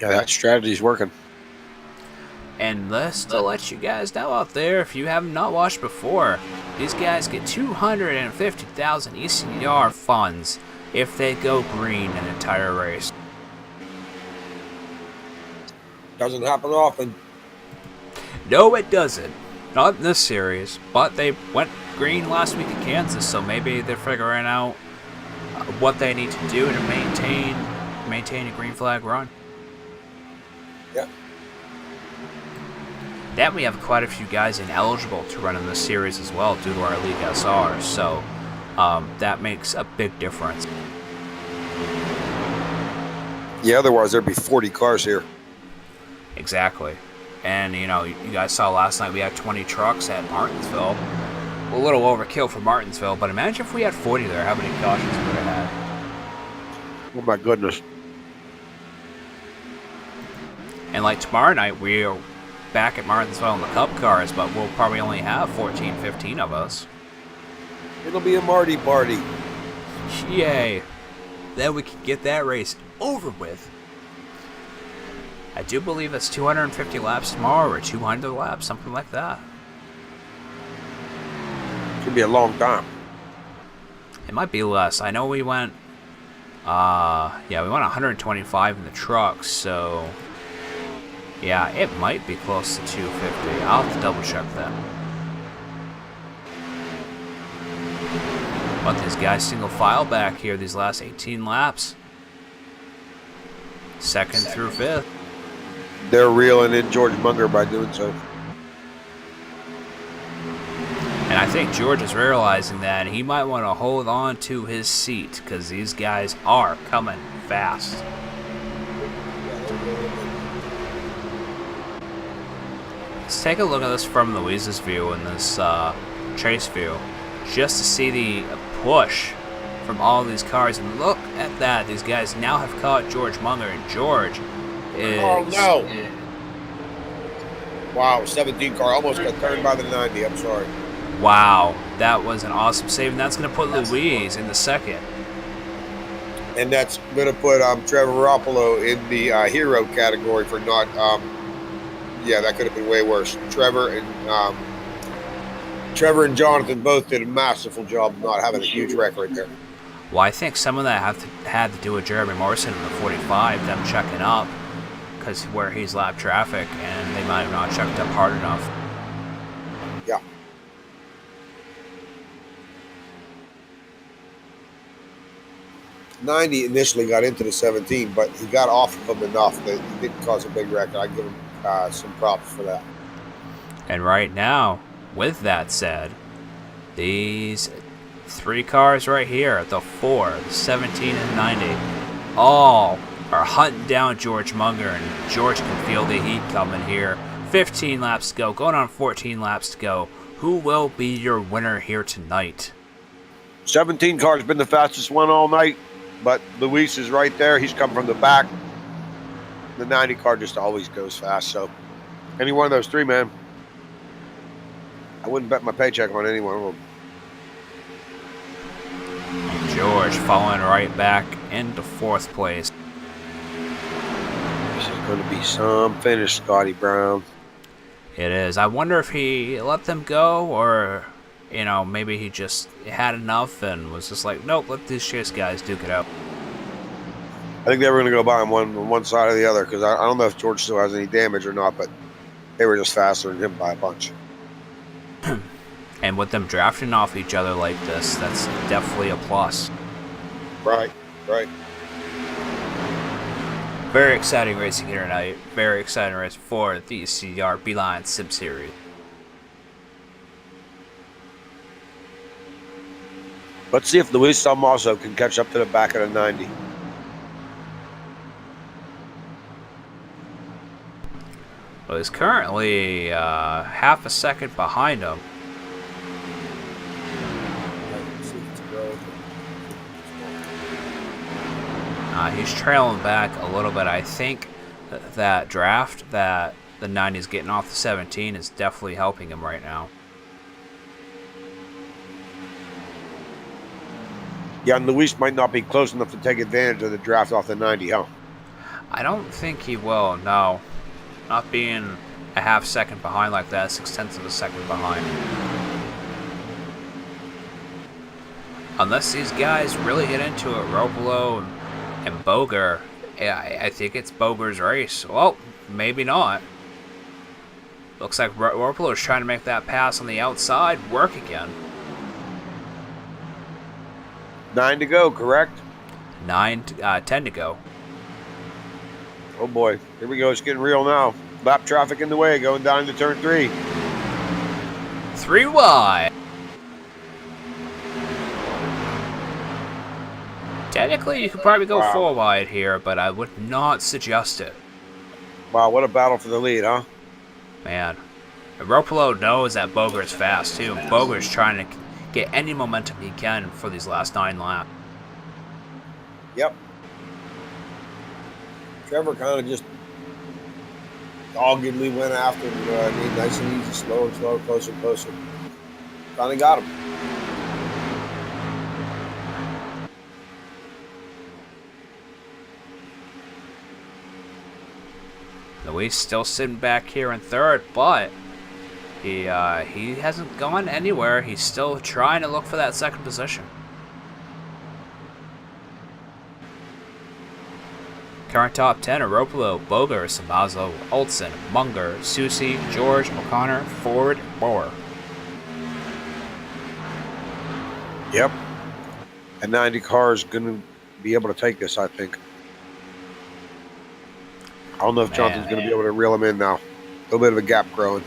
Yeah, that strategy's working. And just to let you guys know out there, if you have not watched before, these guys get 250,000 ECR funds if they go green an entire race. Doesn't happen often. No, it doesn't. Not in this series, but they went green last week in Kansas, so maybe they're figuring out what they need to do to maintain a green flag run. Yeah. Then we have quite a few guys ineligible to run in this series as well due to our League SR, so that makes a big difference. Yeah, otherwise there'd be 40 cars here. Exactly. And, you know, you guys saw last night we had 20 trucks at Martinsville. A little overkill for Martinsville, but imagine if we had 40 there, how many cautions we would have had. Oh my goodness. And like tomorrow night, we're back at Martinsville in the Cup cars, but we'll probably only have 14, 15 of us. It'll be a Marty party. Yay. Then we can get that race over with. I do believe it's 250 laps tomorrow, or 200 laps, something like that. Should be a long time. It might be less. I know we went, we went 125 in the trucks, so yeah, it might be close to 250. I'll have to double check that. But these guys single file back here these last 18 laps. Second through fifth. They're reeling in George Munger by doing so. And I think George is realizing that he might want to hold on to his seat because these guys are coming fast. Let's take a look at this from Louise's view and this chase view, just to see the push from all these cars. And look at that, these guys now have caught George Munger, and George is... Oh no! Wow, 17 car almost got turned by the 90. I'm sorry. Wow, that was an awesome save, and that's going to put Louise in the second. And that's going to put Trevor ROPPOLO in the hero category for not. Yeah, that could have been way worse. Trevor and Jonathan both did a masterful job of not having a huge wreck right there. Well, I think some of that had to do with Jeremy Morrison in the 45, them checking up, because where he's lap traffic, and they might have not checked up hard enough. Yeah. '90 initially got into the 17, but he got off of them enough that he didn't cause a big wreck. I give him some props for that. And right now, with that said, these three cars right here, the 4, the 17, and 90, all are hunting down George Munger, and George can feel the heat coming here. 15 laps to go, going on 14 laps to go. Who will be your winner here tonight? 17 car's been the fastest one all night, but Luis is right there. He's come from the back. The 90 car just always goes fast, so any one of those three, man. I wouldn't bet my paycheck on any one of them. George falling right back into 4th place. This is going to be some finish, Scotty Brown. It is. I wonder if he let them go, or, you know, maybe he just had enough and was just like, nope, let these chase guys duke it out. I think they were going to go by him on one side or the other, because I don't know if George still has any damage or not, but they were just faster than him by a bunch. And with them drafting off each other like this, that's definitely a plus. Right, right. Very exciting racing here tonight. Very exciting race for the CR BeelineSim series. Let's see if Luis Salmaso can catch up to the back of the 90. Well, he's currently half a second behind him. He's trailing back a little bit. I think that draft that the 90's getting off the 17 is definitely helping him right now. Yeah, and Luis might not be close enough to take advantage of the draft off the 90, huh? I don't think he will, no. Not being a half second behind like that, 6/10 of a second behind. Unless these guys really get into it, ROPPOLO and BOGER, I think it's BOGER's race. Well, maybe not. Looks like ROPPOLO is trying to make that pass on the outside work again. 9 to go, correct? 10 to go. Oh boy, here we go. It's getting real now. Lap traffic in the way, going down to turn 3. 3 wide. Technically, you could probably go 4 wide here, but I would not suggest it. Wow, what a battle for the lead, huh? Man, ROPPOLO knows that BOGER is fast too. BOGER is trying to get any momentum he can for these last 9 laps. Yep. Trevor kind of just doggedly went after him, you know what I mean? Nice and easy, slow and slow, closer and closer. Finally got him. Luis still sitting back here in 3rd, but he hasn't gone anywhere. He's still trying to look for that 2nd position. Current top 10 are ROPPOLO, BOGER, SALMASO, Olsen, Munger, Susie, George, O'Connor, Ford, Moore. Yep. And 90 car is going to be able to take this, I think. I don't know if Jonathan's going to be able to reel him in now. A little bit of a gap growing.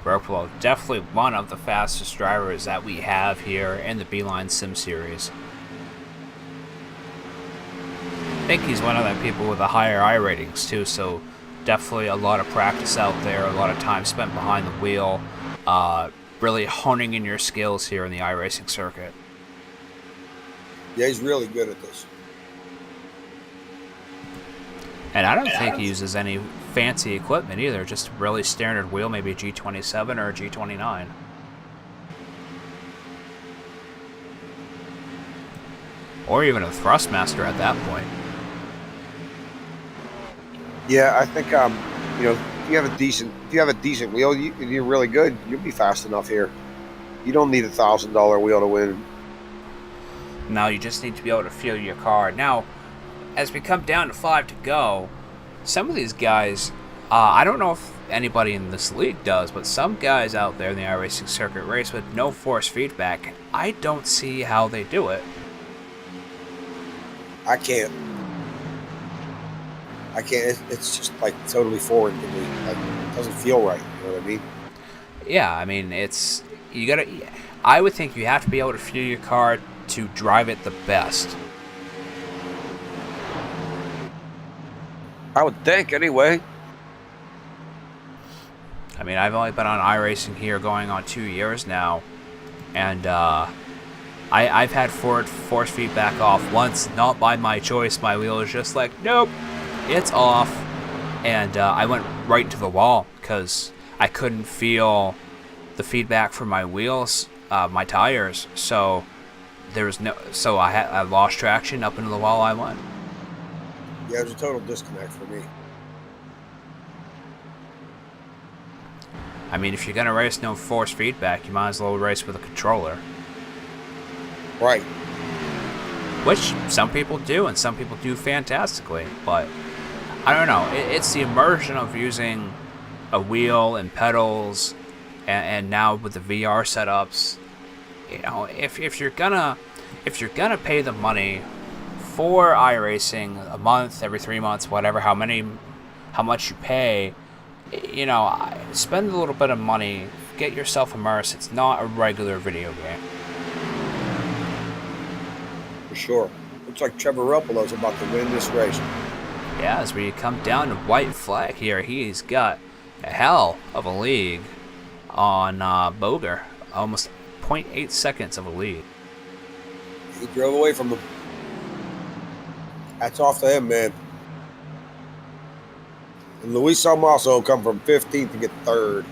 ROPPOLO, definitely one of the fastest drivers that we have here in the BeelineSim series. I think he's one of the people with the higher iRatings too, so definitely a lot of practice out there, a lot of time spent behind the wheel, really honing in your skills here in the iRacing circuit. Yeah, he's really good at this. And I don't think he uses any fancy equipment either, just a really standard wheel, maybe a G27 or a G29. Or even a Thrustmaster at that point. Yeah, I think you know, if you have a decent wheel, and you're really good, you'll be fast enough here. You don't need a $1,000 wheel to win. No, you just need to be able to feel your car. Now, as we come down to 5 to go, some of these guys, I don't know if anybody in this league does, but some guys out there in the iRacing circuit race with no force feedback, and I don't see how they do it. I can't. It's just like totally foreign to me. Like, it doesn't feel right. You know what I mean? Yeah, I mean, I would think you have to be able to feel your car to drive it the best. I would think, anyway. I mean, I've only been on iRacing here going on 2 years now, and I've had force feedback off once, not by my choice. My wheel was just like, nope, it's off, and I went right to the wall because I couldn't feel the feedback from my wheels, my tires. So I lost traction. Up into the wall I went. Yeah, it was a total disconnect for me. I mean, if you're gonna race no force feedback, you might as well race with a controller. Right. Which some people do, and some people do fantastically, but I don't know. It's the immersion of using a wheel and pedals, and now with the VR setups. You know, if you're gonna pay the money for iRacing a month, every 3 months, whatever, how much you pay, you know, spend a little bit of money, get yourself immersed. It's not a regular video game. For sure. Looks like Trevor ROPPOLO's about to win this race. Yeah, as we come down to white flag here, he's got a hell of a lead on BOGER. Almost 0.8 seconds of a lead. He drove away from him. Hats off to him, man. And Luis SALMASO come from 15th to get 3rd.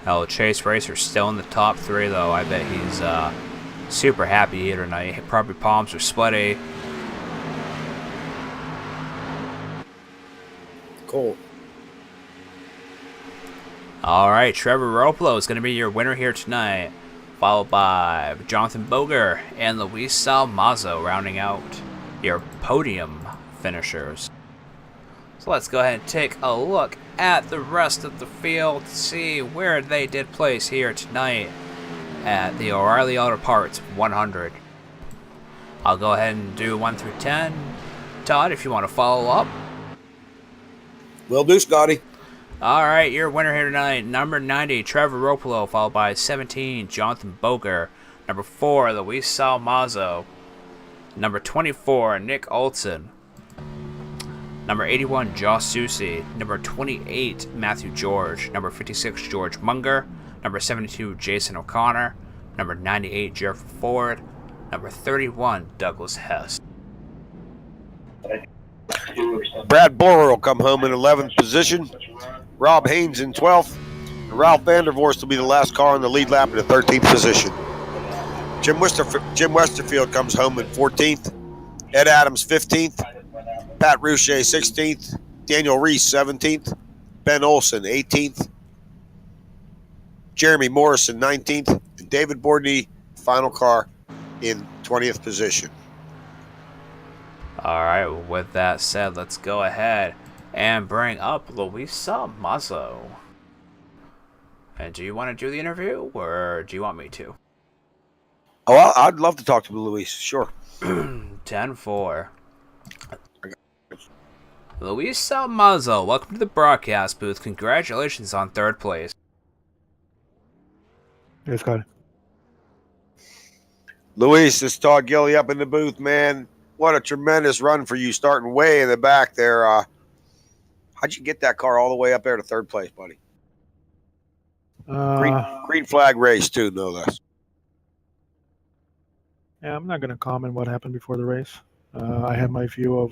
Hell, Chase Racer's still in the top 3, though. I bet he's super happy here tonight. Probably palms are sweaty. Cool. All right, TREVOR ROPPOLO is going to be your winner here tonight, followed by Jonathan BOGER and Luis SALMASO rounding out your podium finishers. So let's go ahead and take a look at the rest of the field to see where they did place here tonight at the O'Reilly Auto Parts 100. I'll go ahead and do 1 through 10. Todd, if you want to follow up. Will do, Scotty. All right, your winner here tonight, number 90, TREVOR, ROPPOLO, followed by 17, JOHNATHAN BOGER. Number 4, Luis SALMASO. Number 24, Nick Olson. Number 81, Josh Susi. Number 28, Matthew George. Number 56, George Munger. Number 72, Jason O'Connor. Number 98, Jeffrey Ford. Number 31, Douglas Hess. Brad Borer will come home in 11th position. Rob Haynes in 12th. And Ralph Vandervorst will be the last car on the lead lap in the 13th position. Jim Westerfield comes home in 14th. Ed Adams 15th. Pat Rouchet 16th. Daniel Reese 17th. Ben Olson 18th. Jeremy Morrison 19th. And David Bordney, final car, in 20th position. All right, with that said, let's go ahead and bring up Luis SALMASO. And do you want to do the interview, or do you want me to? Oh, I'd love to talk to Luis. Sure. 10-4. Luis SALMASO, welcome to the broadcast booth. Congratulations on 3rd place. Hey, Scotty. Luis, this is Todd Gillie up in the booth, man. What a tremendous run for you, starting way in the back there. How'd you get that car all the way up there to 3rd place, buddy? Green flag race, too, no less. Yeah, I'm not going to comment what happened before the race. I had my view of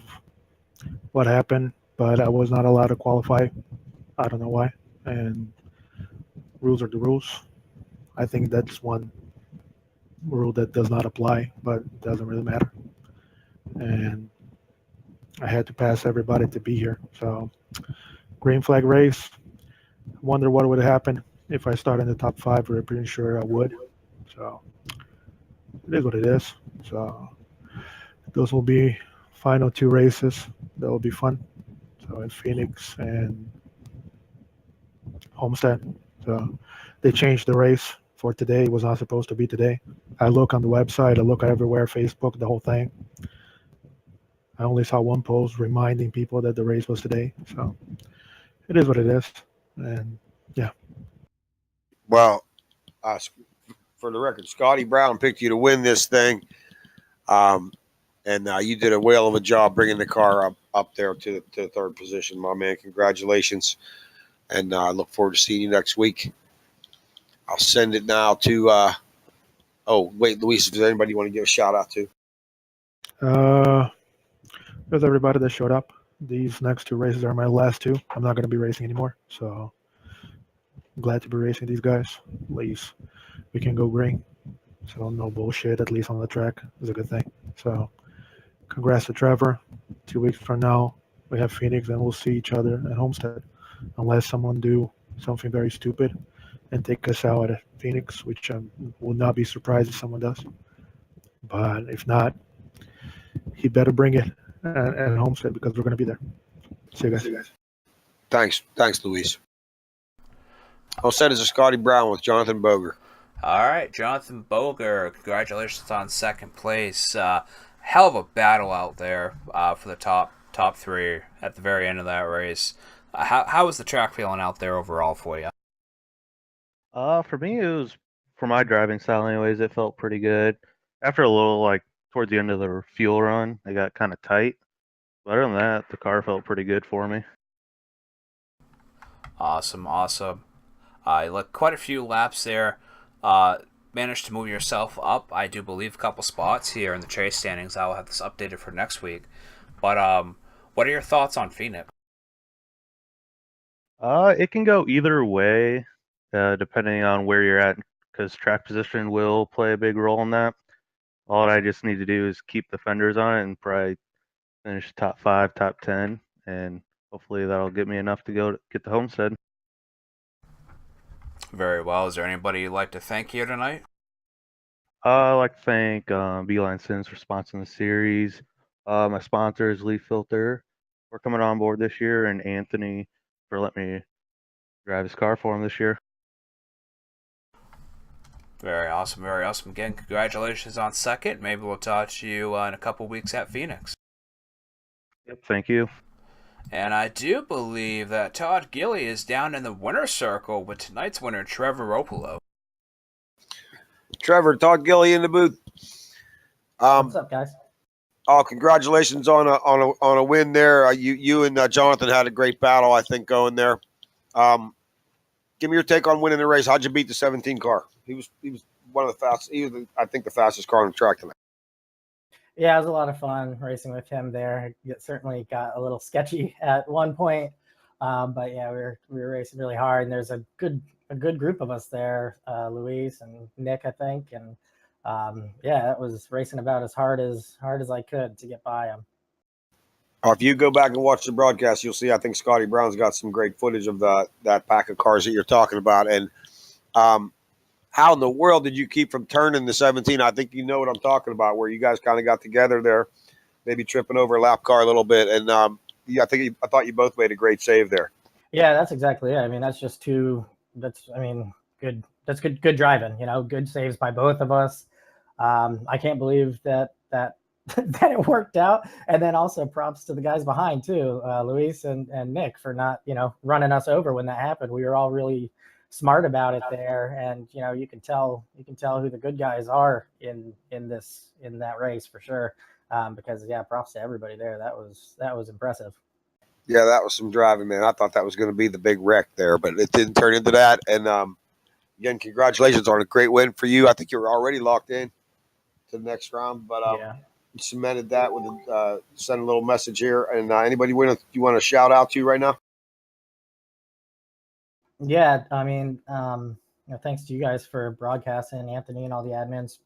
what happened, but I was not allowed to qualify. I don't know why. And rules are the rules. I think that's one rule that does not apply, but it doesn't really matter. And I had to pass everybody to be here. So, green flag race. Wonder what would happen if I start in the top 5. We're pretty sure I would. So, it is what it is. So, those will be final 2 races. That will be fun. So, in Phoenix and Homestead. So, they changed the race for today. It was not supposed to be today. I look on the website. I look everywhere, Facebook, the whole thing. I only saw one post reminding people that the race was today. So it is what it is. And yeah. Well, for the record, Scotty Brown picked you to win this thing. And you did a whale of a job bringing the car up there to the 3rd position, my man. Congratulations. And I look forward to seeing you next week. I'll send it now to oh, wait, Luis, if there's anybody you want to give a shout out to? There's everybody that showed up. These next 2 races are my last 2. I'm not going to be racing anymore. So I'm glad to be racing these guys. At least we can go green. So no bullshit, at least on the track, is a good thing. So congrats to TREVOR. 2 weeks from now, we have Phoenix, and we'll see each other at Homestead. Unless someone do something very stupid and take us out at Phoenix, which I will not be surprised if someone does. But if not, he better bring it at Homestead, because we're going to be there. See you guys. Thanks, Luis. I'll send it to Scotty Brown with Jonathan Boger. All right, Jonathan Boger, congratulations on 2nd place. Hell of a battle out there for the top 3 at the very end of that race. How was the track feeling out there overall for you? For me, it was, for my driving style anyways, it felt pretty good. After a little, towards the end of the fuel run, it got kind of tight. But other than that, the car felt pretty good for me. Awesome. You look quite a few laps there. Managed to move yourself up, I do believe, a couple spots here in the chase standings. I'll have this updated for next week. But what are your thoughts on Phoenix? It can go either way, depending on where you're at, because track position will play a big role in that. All I just need to do is keep the fenders on it and probably finish top 5, top 10, and hopefully that'll get me enough to get to Homestead. Very well. Is there anybody you'd like to thank here tonight? I'd like to thank BeelineSim for sponsoring the series. My sponsor is Leaf Filter. for coming on board this year, and Anthony for letting me drive his car for him this year. Very awesome, very awesome. Again, congratulations on second. Maybe we'll talk to you in a couple weeks at Phoenix. Yep, thank you. And I do believe that Todd Gillie is down in the winner's circle with tonight's winner, TREVOR ROPPOLO. Trevor, Todd Gillie in the booth. What's up, guys? Oh, congratulations on a win there. You and Jonathan had a great battle, I think, going there. Give me your take on winning the race. How'd you beat the 17 car? He was one of the fastest. He was, I think, the fastest car on the track tonight. Yeah, it was a lot of fun racing with him there. It certainly got a little sketchy at one point, but yeah, we were racing really hard. And there's a good group of us there, Luis and Nick, I think, and yeah, it was racing about as hard as I could to get by him. If you go back and watch the broadcast, you'll see I think Scotty Brown's got some great footage of that pack of cars that you're talking about. And how in the world did you keep from turning the 17? I think you know what I'm talking about, where you guys kind of got together there, maybe tripping over a lap car a little bit. And yeah, I thought you both made a great save there. Yeah, that's exactly it. I mean, that's just good. That's good driving. You know, good saves by both of us. I can't believe that that it worked out. And then also props to the guys behind too, Luis and Nick, for not, running us over when that happened. We were all really smart about it there, and you can tell who the good guys are in that race for sure. Because yeah, props to everybody there. That was impressive. Yeah, that was some driving, man. I thought that was going to be the big wreck there, but it didn't turn into that. And again, congratulations on a great win for you. I think you were already locked in to the next round, but Yeah. you cemented that with send a little message here. And anybody you want to shout out to right now? Yeah, I mean, thanks to you guys for broadcasting, Anthony and all the admins,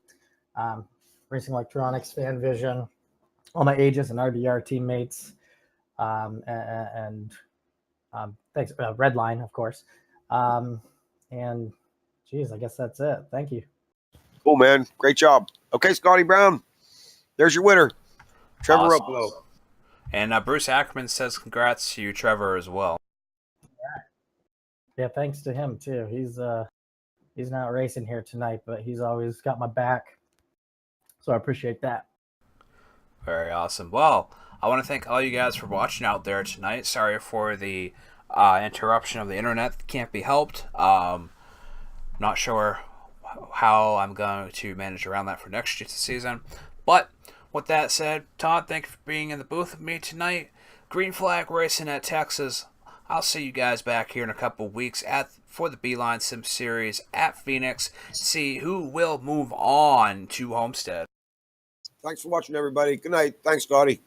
Racing Electronics, Fan Vision, all my Aegis and RBR teammates, and thanks, Redline, of course. And geez, I guess that's it. Thank you. Cool, man. Great job. Okay, Scotty Brown, there's your winner, TREVOR ROPPOLO. And Bruce Ackerman says congrats to you, Trevor, as well. Yeah, thanks to him too. He's not racing here tonight, but he's always got my back, so I appreciate that. Very awesome. Well, I want to thank all you guys for watching out there tonight. Sorry for the interruption of the internet. Can't be helped. Not sure how I'm going to manage around that for next year's season. But with that said, Todd, thank you for being in the booth with me tonight. Green Flag Racing at Texas. I'll see you guys back here in a couple weeks for the BeelineSim series at Phoenix. See who will move on to Homestead. Thanks for watching, everybody. Good night. Thanks, Scotty.